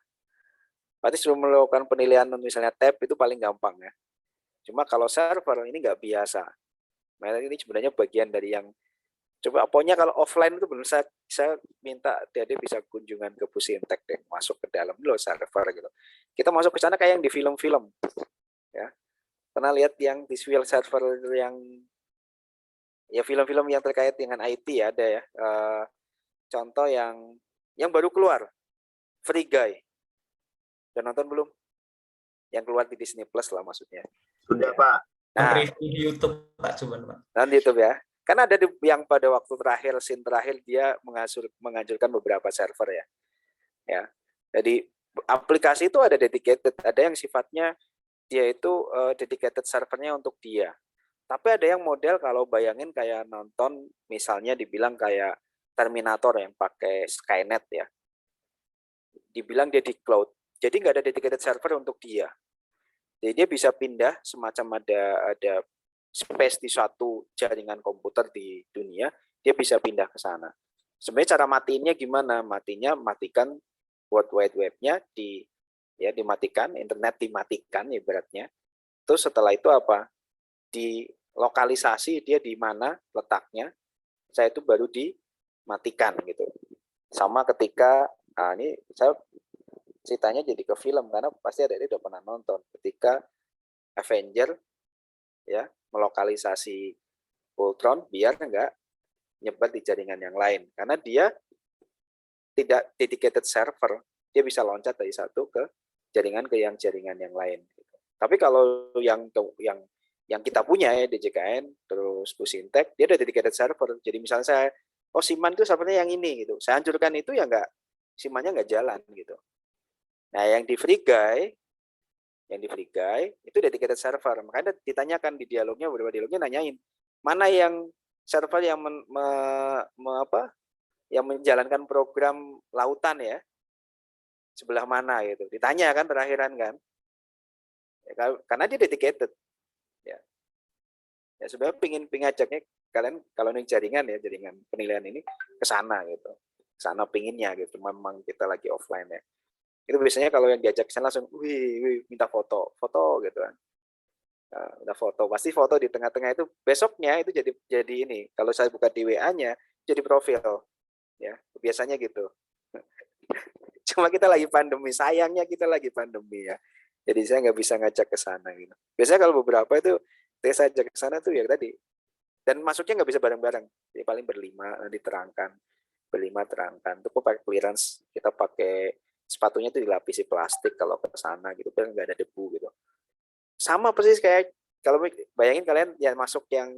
berarti sebelum melakukan penilaian misalnya tab itu paling gampang ya. Cuma kalau server ini nggak biasa. Nah, ini sebenarnya bagian dari yang coba pokoknya kalau offline itu belum saya minta dia bisa kunjungan ke Pusintek deh, masuk ke dalam loh server gitu. Kita masuk ke sana kayak yang di film-film. Ya. Pernah lihat yang di server yang ya film-film yang terkait dengan IT ya, ada ya. Contoh yang baru keluar, Free Guy. Udah nonton belum? Yang keluar di Disney Plus lah maksudnya. Sudah Pak. Nah, review di YouTube Pak, cuman Pak. Nanti YouTube ya. Karena ada yang pada waktu scene terakhir dia menganjurkan beberapa server ya. Ya. Jadi aplikasi itu ada dedicated, ada yang sifatnya dia itu dedicated servernya untuk dia. Tapi ada yang model kalau bayangin kayak nonton misalnya dibilang kayak Terminator yang pakai Skynet ya. Dibilang dia di cloud. Jadi nggak ada dedicated server untuk dia. Jadi dia bisa pindah semacam ada space di suatu jaringan komputer di dunia, dia bisa pindah ke sana. Sebenarnya cara matiinnya gimana? Matikan World Wide Web-nya dimatikan, internet dimatikan ibaratnya. Terus setelah itu apa? di lokalisasi dia di mana letaknya, saya itu baru dimatikan gitu. Sama ketika, nah ini saya ceritanya jadi ke film karena pasti ada udah pernah nonton ketika Avenger ya melokalisasi Ultron biar nggak nyebar di jaringan yang lain karena dia tidak dedicated server, dia bisa loncat dari satu ke jaringan yang lain. Tapi kalau yang kita punya ya DJKN terus Busintek, dia ada dedicated server. Jadi misalnya saya, oh Siman itu servernya yang ini gitu, saya hancurkan itu ya nggak, Simannya nggak jalan gitu. Nah yang di FreeGuy itu dedicated server. Makanya ditanyakan di dialognya, beberapa dialognya nanyain mana yang server yang yang menjalankan program lautan ya, sebelah mana gitu. Ditanya kan terakhiran kan. Ya, karena dia dedicated. Ya sebenarnya pingin ajaknya kalian kalau ini jaringan ya, jaringan penilaian ini ke sana gitu. Ke sana pinginnya gitu. Memang kita lagi offline ya. Itu biasanya kalau yang diajak ke sana langsung wih minta foto gitu kan. Udah foto, pasti foto di tengah-tengah itu besoknya itu jadi ini. Kalau saya buka di WA-nya jadi profil. Ya, biasanya gitu. Cuma kita lagi pandemi, sayangnya kita lagi pandemi ya. Jadi saya nggak bisa ngajak ke sana gitu. Biasanya kalau beberapa itu saya ajak ke sana tuh ya tadi. Dan masuknya nggak bisa bareng-bareng. Jadi paling berlima diterangkan. Berlima terangkan. Itu kok pakai clearance, kita pakai sepatunya itu dilapisi plastik kalau ke sana gitu, biar nggak ada debu gitu. Sama persis kayak kalau bayangin kalian yang masuk yang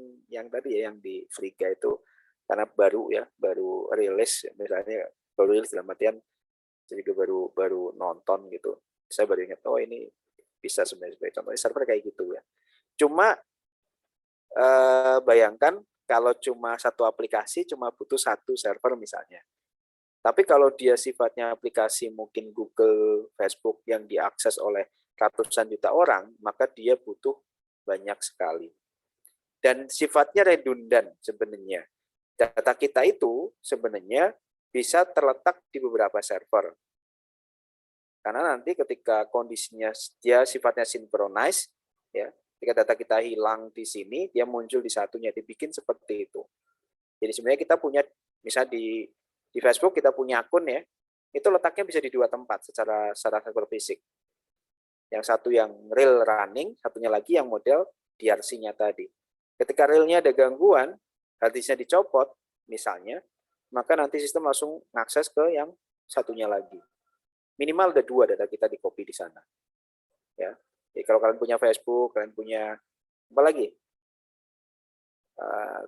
tadi ya, yang di FreeGuy itu karena baru rilis misalnya, baru rilis dalam artian jadi baru nonton gitu, saya baru ingat oh ini bisa sebenarnya sebagai contoh server kayak gitu ya. Cuma bayangkan kalau cuma satu aplikasi cuma butuh satu server misalnya, tapi kalau dia sifatnya aplikasi mungkin Google, Facebook yang diakses oleh ratusan juta orang, maka dia butuh banyak sekali dan sifatnya redundan sebenarnya. Data kita itu sebenarnya bisa terletak di beberapa server. Karena nanti ketika kondisinya dia sifatnya sinkronis, ya, ketika data kita hilang di sini, dia muncul di satunya, dibikin seperti itu. Jadi sebenarnya kita punya, misalnya di Facebook kita punya akun ya, itu letaknya bisa di dua tempat secara server fisik. Yang satu yang real running, satunya lagi yang model DRC-nya tadi. Ketika realnya ada gangguan, harddisknya dicopot, misalnya, maka nanti sistem langsung ngakses ke yang satunya lagi. Minimal ada dua data kita di copy di sana. Ya, jadi kalau kalian punya Facebook, kalian punya apa lagi?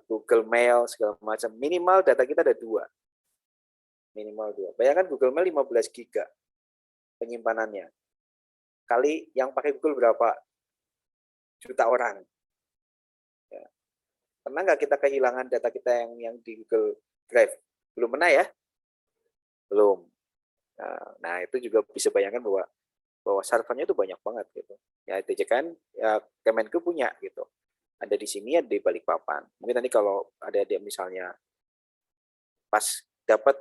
Google Mail segala macam, minimal data kita ada dua. Minimal dua. Bayangkan Google Mail 15 giga penyimpanannya. Kali yang pakai Google berapa juta orang. Ya. Pernah nggak kita kehilangan data kita yang di Google Drive? Belum pernah ya? Belum. Nah itu juga bisa bayangkan bahwa servernya itu banyak banget gitu. Ya DJKN ya Kemenku punya gitu. Ada di sini, ada di Balikpapan. Mungkin nanti kalau ada misalnya pas dapat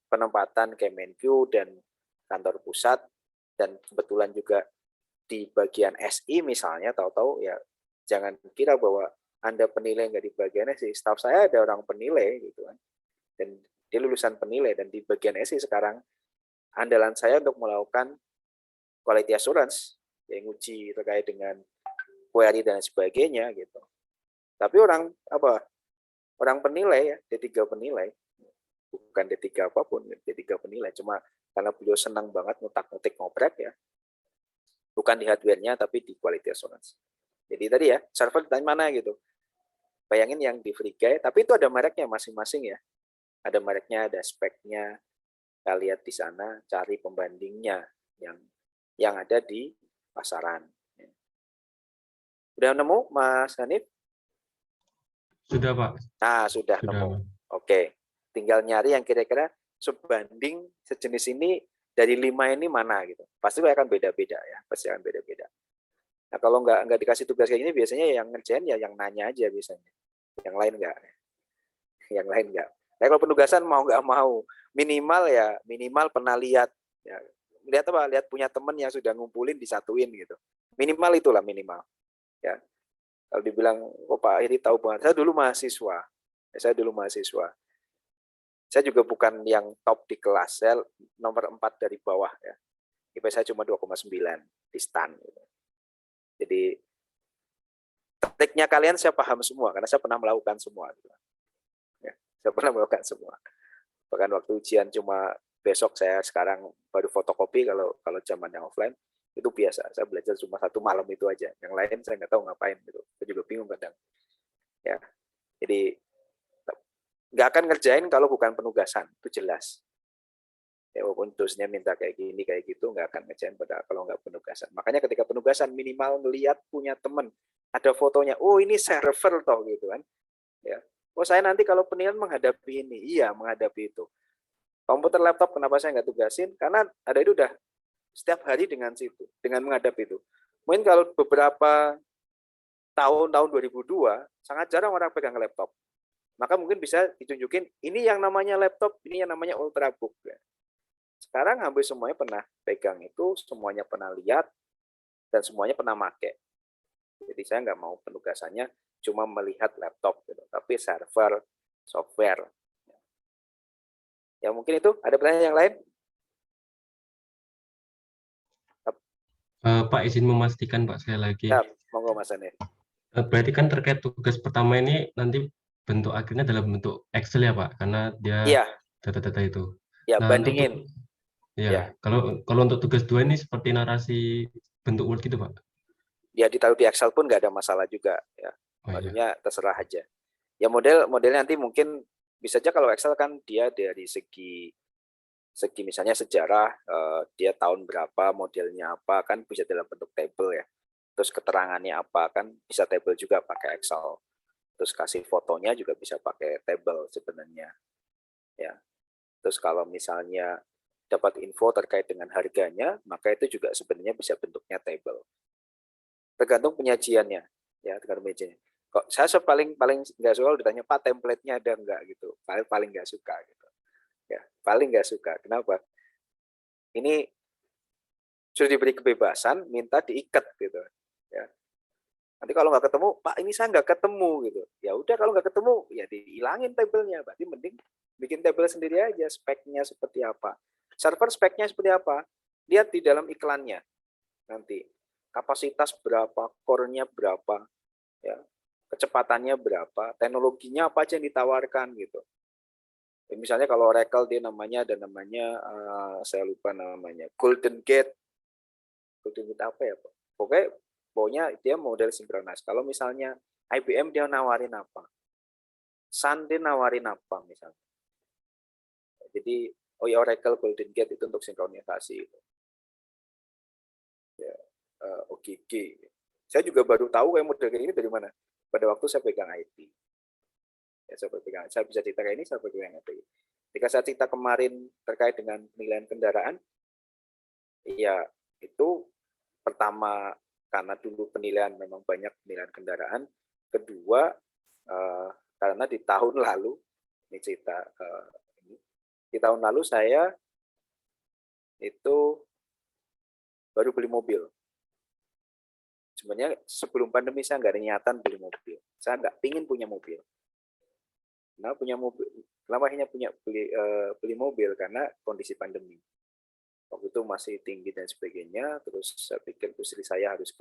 penempatan Kemenku dan kantor pusat dan kebetulan juga di bagian SI misalnya, tahu-tahu ya jangan kira bahwa Anda penilai nggak di bagian SI. Staff saya ada orang penilai gitu kan. Dan dia lulusan penilai dan di bagian SI sekarang andalan saya untuk melakukan quality assurance yang uji terkait dengan query dan sebagainya gitu. Tapi orang penilai ya, D3 penilai, bukan D3 apapun, D3 penilai, cuma karena beliau senang banget ngutak-ngutik ngoprek ya, bukan di hardware-nya tapi di quality assurance. Jadi tadi ya, server di mana gitu. Bayangin yang di FreeGuy, tapi itu ada mereknya masing-masing ya. Ada mereknya, ada speknya. Kita lihat di sana, cari pembandingnya yang ada di pasaran. Udah nemu, Mas Hanif? Sudah, Pak. Nah, sudah nemu. Oke. Tinggal nyari yang kira-kira sebanding sejenis ini dari 5 ini mana gitu. Pasti akan beda-beda ya, pasti akan beda-beda. Nah, kalau nggak dikasih tugas kayak gini, biasanya yang ngerjain ya yang nanya aja biasanya. Yang lain nggak. Yang lain nggak. Nah, kalau penugasan mau nggak mau, minimal pernah lihat. Ya, lihat apa? Lihat punya teman yang sudah ngumpulin disatuin gitu. Minimal itulah minimal. Ya. Kalau dibilang, oh Pak Heri tahu banget, saya dulu mahasiswa. Saya juga bukan yang top di kelas, saya nomor 4 dari bawah ya. IP saya cuma 2,9 di STAN. Gitu. Jadi tekniknya kalian saya paham semua karena saya pernah melakukan semua. Gitu. Ya, saya pernah melakukan semua. Bahkan waktu ujian cuma besok, saya sekarang baru fotokopi, kalau zaman yang offline itu biasa. Saya belajar cuma 1 malam itu aja. Yang lain saya nggak tahu ngapain gitu. Saya juga bingung kadang. Ya, jadi nggak akan ngerjain kalau bukan penugasan, itu jelas. Ya, walaupun dosennya minta kayak gini, kayak gitu, nggak akan ngerjain kalau nggak penugasan. Makanya ketika penugasan minimal melihat punya teman, ada fotonya, oh ini server toh gitu kan. Ya. Oh saya nanti kalau penilaian menghadapi ini, iya menghadapi itu. Komputer laptop kenapa saya nggak tugasin? Karena ada itu udah setiap hari dengan situ, dengan menghadapi itu. Mungkin kalau beberapa tahun 2002, sangat jarang orang pegang laptop. Maka mungkin bisa ditunjukin, ini yang namanya laptop, ini yang namanya ultrabook. Ya. Sekarang hampir semuanya pernah pegang itu, semuanya pernah lihat, dan semuanya pernah pakai. Jadi saya nggak mau penugasannya cuma melihat laptop, gitu. Tapi server, software. Ya mungkin itu, ada pertanyaan yang lain? Pak izin memastikan Pak sekali lagi. Ya, monggo Mas Anir. Berarti kan terkait tugas pertama ini nanti bentuk akhirnya dalam bentuk Excel ya Pak, karena dia Iya. data-data itu. Ya, Nah, bandingin. Ya, kalau untuk tugas 2 ini seperti narasi bentuk Word gitu Pak. Ya ditaruh di Excel pun nggak ada masalah juga ya. Maksudnya terserah aja. Ya modelnya nanti mungkin bisa aja kalau Excel kan dia dari segi misalnya sejarah, dia tahun berapa, modelnya apa, kan bisa dalam bentuk table ya. Terus keterangannya apa, kan bisa table juga pakai Excel. Terus kasih fotonya juga bisa pakai table sebenarnya. Ya. Terus kalau misalnya dapat info terkait dengan harganya, maka itu juga sebenarnya bisa bentuknya table. Tergantung penyajiannya, ya tergantung penyajiannya. Kok saya paling nggak suka kalau ditanya Pak template-nya ada nggak gitu, paling nggak suka gitu. Ya, paling nggak suka. Kenapa? Ini sudah diberi kebebasan, minta diikat gitu. Ya. Nanti kalau nggak ketemu, Pak ini saya nggak ketemu gitu. Ya udah kalau nggak ketemu, ya dihilangin tabelnya. Berarti mending bikin tabel sendiri aja, speknya seperti apa. Server speknya seperti apa? Lihat di dalam iklannya nanti. Kapasitas berapa, core-nya berapa, ya, kecepatannya berapa, teknologinya apa aja yang ditawarkan gitu. Ya, misalnya kalau Oracle dia namanya ada namanya saya lupa namanya Golden Gate apa ya Pak? Pokoknya dia model sinkronis. Kalau misalnya IBM dia nawarin apa, Sun dia nawarin apa misalnya. Jadi oh ya Oracle Golden Gate itu untuk sinkronisasi. Ya, OGG. Saya juga baru tahu kayak model kayak ini dari mana. Pada waktu saya pegang IT. Ya, saya bisa cerita kayak ini, saya pegang IT. Ketika saya cerita kemarin terkait dengan penilaian kendaraan, ya itu pertama karena dulu penilaian memang banyak penilaian kendaraan. Kedua, karena di tahun lalu, ini cerita, di tahun lalu saya itu baru beli mobil. Sebenarnya sebelum pandemi saya nggak ada niatan beli mobil. Saya nggak pingin punya mobil. Kenapa hanya beli mobil? Karena kondisi pandemi. Waktu itu masih tinggi dan sebagainya. Terus saya pikir istri saya harus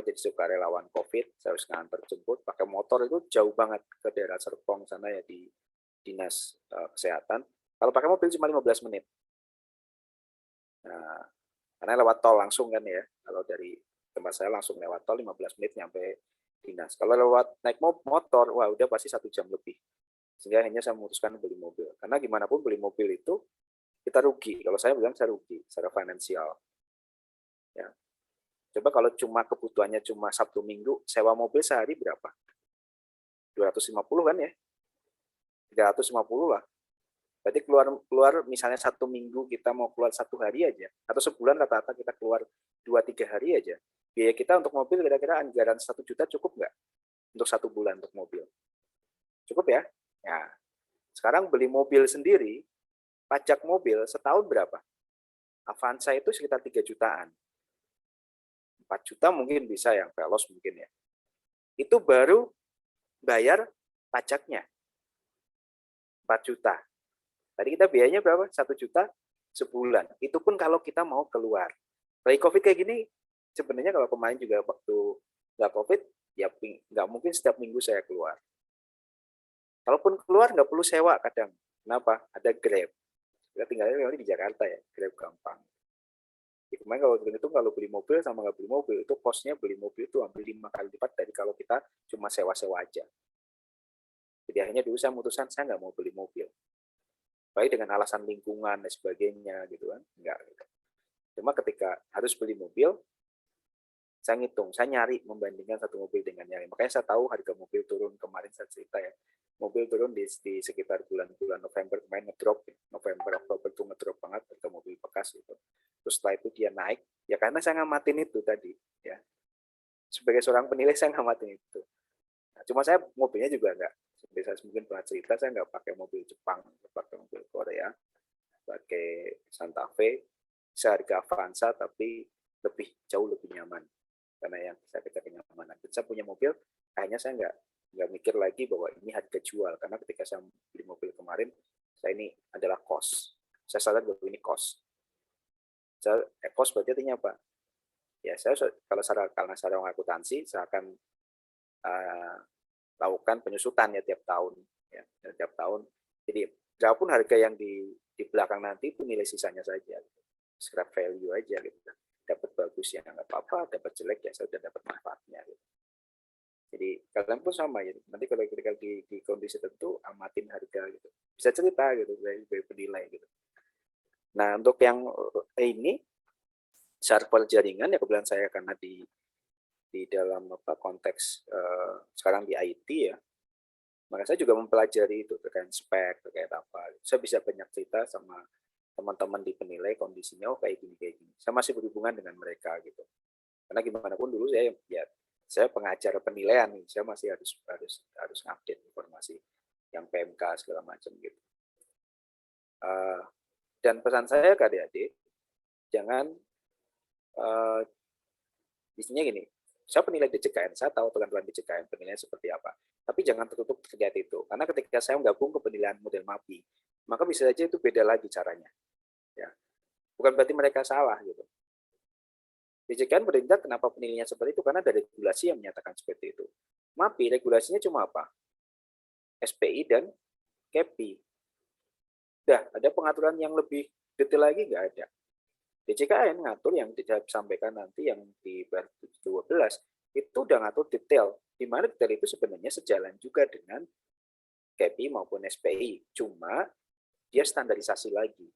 jadi sukarelawan COVID. Saya harus nganter jemput pakai motor itu jauh banget ke daerah Serpong sana ya di dinas kesehatan. Kalau pakai mobil cuma 15 menit. Nah, karena lewat tol langsung kan ya. Kalau dari tempat saya langsung lewat tol 15 menit nyampe dinas. Kalau lewat naik motor, wah udah pasti 1 jam lebih. Sehingga akhirnya saya memutuskan beli mobil. Karena gimana pun beli mobil itu kita rugi. Kalau saya bilang saya rugi secara finansial. Ya. Coba kalau cuma kebutuhannya cuma Sabtu Minggu, sewa mobil sehari berapa? 250 kan ya? 350 lah. Berarti keluar misalnya 1 minggu kita mau keluar 1 hari aja, atau sebulan rata-rata kita keluar 2-3 hari aja. Biaya kita untuk mobil kira-kira anggaran 1 juta cukup nggak? Untuk 1 bulan untuk mobil. Cukup ya? Ya. Sekarang beli mobil sendiri, pajak mobil setahun berapa? Avanza itu sekitar 3 jutaan. 4 juta mungkin bisa yang Veloz mungkin ya. itu baru bayar pajaknya 4 juta. Tadi kita biayanya berapa? 1 juta sebulan. Itu pun kalau kita mau keluar. Lagi COVID kayak gini, sebenarnya kalau kemarin juga waktu nggak COVID, ya nggak mungkin setiap minggu saya keluar. Kalaupun keluar nggak perlu sewa kadang. Kenapa? Ada Grab. Kita tinggalnya di Jakarta ya, Grab gampang. Jadi kemarin kalau beli mobil sama nggak beli mobil, itu cost-nya beli mobil itu hampir 5 kali lipat dari kalau kita cuma sewa-sewa aja. Jadi akhirnya dulu saya memutuskan saya nggak mau beli mobil. Baik dengan alasan lingkungan dan sebagainya gitu kan, enggak. Cuma ketika harus beli mobil, saya ngitung, saya nyari membandingkan satu mobil dengan yang lain. Makanya saya tahu harga mobil turun kemarin saya cerita ya. Mobil turun di sekitar bulan November kemarin ngedrop, November Oktober itu ngedrop banget harga mobil bekas itu. Terus setelah itu dia naik, ya karena saya ngamatin itu tadi ya. Sebagai seorang penilai saya ngamatin itu. Nah, cuma saya mobilnya juga enggak, seperti saya mungkin pernah cerita, saya enggak pakai mobil Jepang, pakai mobil Korea, pakai Santa Fe, seharga Avanza tapi jauh lebih nyaman karena yang saya kejar kenyamanan. Dan saya punya mobil, akhirnya saya nggak mikir lagi bahwa ini harga jual, karena ketika saya beli mobil kemarin, saya ini adalah cost. Saya sadar bahwa ini cost. Cost berarti artinya apa? Ya saya karena secara akuntansi, saya akan lakukan penyusutan ya tiap tahun. Ya, tiap tahun. Jadi berapapun harga yang di belakang nanti itu nilai sisanya saja. Scrap value aja gitu. Dapat bagus ya nggak apa-apa, dapat jelek ya saya sudah dapat manfaatnya. Gitu. Jadi kalian pun sama ya. Nanti kalau ketika di kondisi tertentu amatin harga gitu. Bisa cerita gitu dari penilai gitu. Nah untuk yang ini server jaringan ya kebetulan saya karena di dalam konteks sekarang di IT ya. Maka saya juga mempelajari itu terkait spek, terkait apa. Saya bisa banyak cerita sama teman-teman di penilai kondisinya kayak gini. Saya masih berhubungan dengan mereka gitu. Karena gimana pun dulu saya pengajar penilaian nih, saya masih harus update informasi yang PMK segala macam gitu. Dan pesan saya ke adik-adik, jangan isinya gini. Saya penilai DJKN, saya tahu teman-teman DJKN penilaian seperti apa. Tapi jangan tertutup terkait itu. Karena ketika saya menggabung ke penilaian model MAPI, maka bisa saja itu beda lagi caranya. Ya. Bukan berarti mereka salah gitu. DJKN bertindak kenapa penilaiannya seperti itu? Karena ada regulasi yang menyatakan seperti itu. MAPI regulasinya cuma apa? SPI dan KEPI. Udah, ada pengaturan yang lebih detail lagi nggak ada. DJKN ngatur yang tidak sampaikan nanti yang di 12 itu udah ngatur detail. Di mana detail itu sebenarnya sejalan juga dengan KEPI maupun SPI. Cuma dia standarisasi lagi.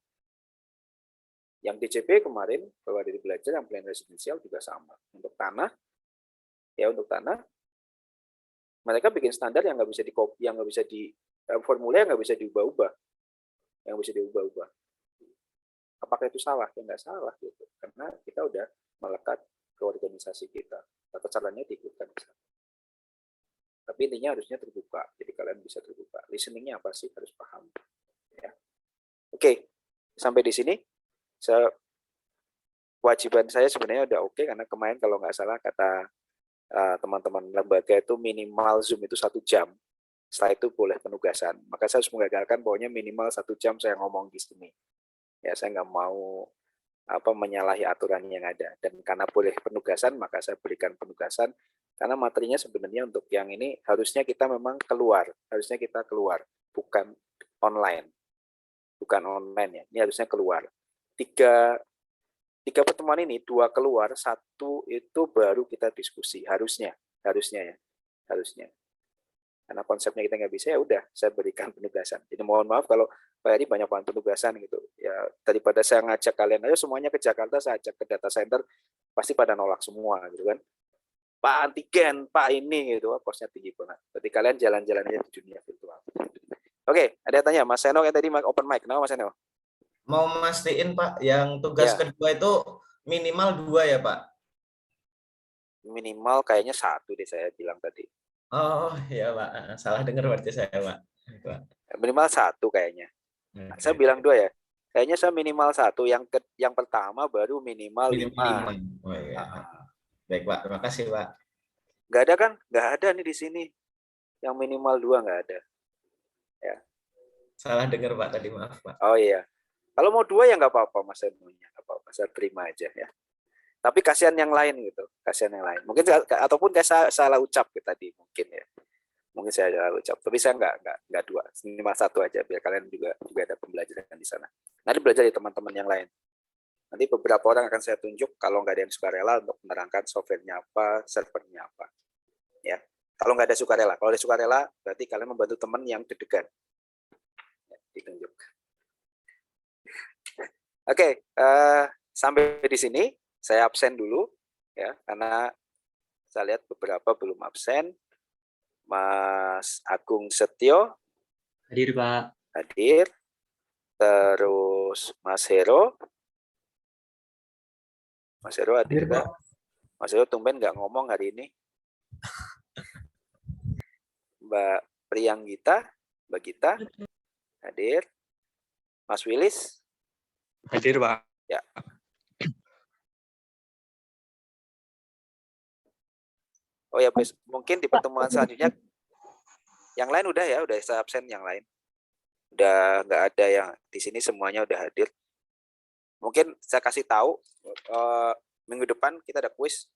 Yang DJP kemarin bahwa dari belajar yang plan residensial juga sama. Untuk tanah, mereka bikin standar yang nggak bisa dikopi, yang nggak bisa formulir yang nggak bisa diubah-ubah, Apakah itu salah? Ya nggak salah gitu, karena kita udah melekat ke organisasi kita. Tata caranya diikutkan. Tapi intinya harusnya terbuka, jadi kalian bisa terbuka. Listeningnya apa sih harus paham. Ya. Oke, sampai di sini. Kewajiban saya sebenarnya udah oke, karena kemarin kalau nggak salah kata teman-teman lembaga itu minimal Zoom itu 1 jam. Setelah itu boleh penugasan. Maka saya harus menggagalkan pokoknya minimal 1 jam saya ngomong di sini. Ya saya nggak mau menyalahi aturan yang ada. Dan karena boleh penugasan, maka saya berikan penugasan. Karena materinya sebenarnya untuk yang ini harusnya kita memang keluar. Harusnya kita keluar, bukan online. Bukan online ya, ini harusnya keluar. Tiga pertemuan ini, 2 keluar, 1 itu baru kita diskusi. Harusnya ya. Karena konsepnya kita nggak bisa, ya udah, saya berikan penugasan. Jadi mohon maaf kalau Pak Heri banyak banget penugasan gitu. Ya daripada saya ngajak kalian ayo semuanya ke Jakarta, saya ajak ke data center, pasti pada nolak semua gitu kan. Pak antigen, Pak ini gitu, kosnya tinggi banget. Berarti kalian jalan-jalan aja di dunia virtual. Oke, ada yang tanya, Mas Seno yang tadi open mic, kenapa Mas Seno? Mau mastiin Pak, yang tugas kedua itu minimal 2 ya Pak? Minimal kayaknya 1 deh saya bilang tadi. Oh iya Pak, salah dengar berarti saya Pak. Minimal 1 kayaknya. Nah, saya bilang 2 ya. Kayaknya saya minimal 1. Yang pertama baru minimal 5. Oh iya. Baik Pak, terima kasih Pak. Nggak ada kan? Nggak ada nih di sini. Yang minimal 2 nggak ada. Salah dengar Pak tadi, maaf Pak. Oh iya. Kalau mau 2 ya nggak apa-apa, Mas Emunya. Nggak apa-apa, saya terima aja ya. Tapi kasihan yang lain gitu. Kasihan yang lain. Mungkin ataupun kayak salah ucap tadi mungkin ya. Mungkin saya salah ucap. Tapi saya nggak 2. Minimal 1 aja biar kalian juga ada pembelajaran di sana. Nanti belajar dari teman-teman yang lain. Nanti beberapa orang akan saya tunjuk kalau nggak ada yang sukarela untuk menerangkan softwarenya apa, servernya apa. Ya. Kalau nggak ada sukarela, kalau ada sukarela berarti kalian membantu teman yang deg-degan. Ya, ditunjuk. Oke, sampai di sini saya absen dulu ya karena saya lihat beberapa belum absen. Mas Agung Setio Hadir, Pak. hadir. Terus Mas Hero. Mas Hero hadir nggak? Mas Hero tumben nggak ngomong hari ini. Mbak Priyanggita, Mbak Gita hadir. Mas Willis Hadir, Pak. ya. Oh ya, mungkin di pertemuan selanjutnya yang lain udah saya absen yang lain. Udah nggak ada yang di sini, semuanya udah hadir. Mungkin saya kasih tahu minggu depan kita ada kuis.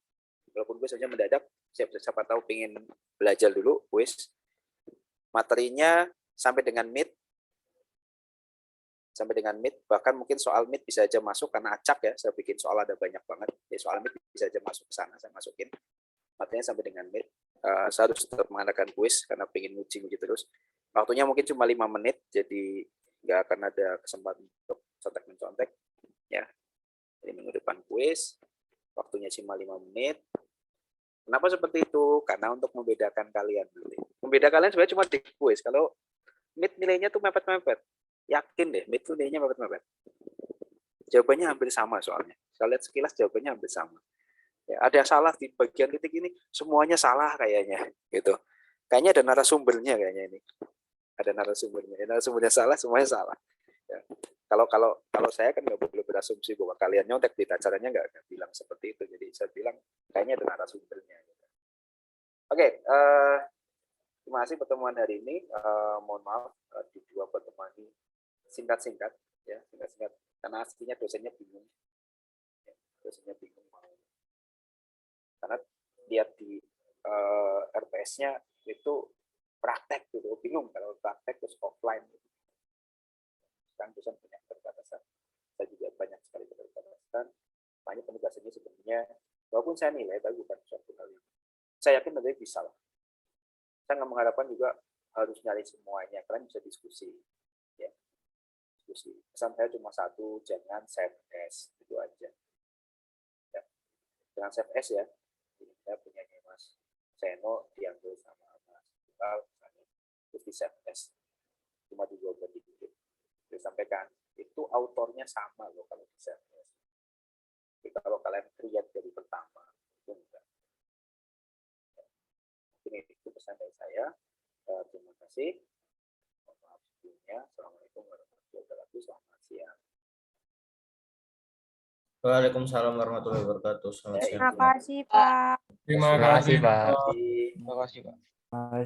Walaupun kuis saja mendadak, siapa tahu pengen belajar dulu kuis. Materinya sampai dengan mid. Bahkan mungkin soal mid bisa aja masuk karena acak ya. Saya bikin soal ada banyak banget. Jadi soal mid bisa aja masuk ke sana, saya masukin. Materinya sampai dengan mid. Saya harus tetap mengadakan kuis karena pengen nguji terus. Waktunya mungkin cuma 5 menit, jadi nggak akan ada kesempatan untuk contek-mencontek. Ya. Jadi minggu depan kuis, waktunya cuma 5 menit. Kenapa seperti itu? Karena untuk membedakan kalian. Membedakan kalian sebenarnya cuma di kuis. Kalau mid nilainya tuh mepet-mepet. Yakin deh, mid tuh nilainya mepet-mepet. Jawabannya hampir sama soalnya. Saya lihat sekilas jawabannya hampir sama. Ya, ada yang salah di bagian titik ini, semuanya salah kayaknya, gitu. Kayaknya ada narasumbernya kayaknya ini. Ada narasumbernya salah, semuanya salah. Ya. Kalau saya kan nggak boleh berasumsi bahwa kalian nyontek, di caranya nggak bilang seperti itu. Jadi saya bilang kayaknya ada narasumbernya. Gitu. Oke, terima kasih pertemuan hari ini. Mohon maaf di 2 pertemuan ini singkat-singkat, ya singkat-singkat. Karena aslinya dosennya bingung. Ya, dosennya bingung mau. Karena lihat di RPS-nya itu praktek gitu, bingung kalau praktek terus offline gitu. Kan dosen banyak keterbatasan, saya juga banyak sekali keterbatasan. Makanya penugasannya sebenarnya, walaupun saya nilai, tapi bukan suatu hal yang saya yakin nanti bisa lah. Saya nggak mengharapkan juga harus nyari semuanya, kalian bisa diskusi, ya diskusi. Pesan saya cuma satu, jangan save as, itu aja. Ya. Jangan save as ya. Saya punya Mas Seno diambil sama Mas Iqbal, terus di save as, cuma diubah dikit. Disampaikan itu autornya sama loh kalau di save as. Jadi kalau kalian create dari pertama itu enggak. Ini itu pesan dari saya. Terima kasih. Mohon maaf sebelumnya. Assalamualaikum warahmatullahi wabarakatuh. Selamat siang. Waalaikumsalam warahmatullahi wabarakatuh. Selamat siang. Terima kasih, Pak. Terima kasih, Pak. Terima kasih. Terima kasih, Pak. Terima kasih, Pak.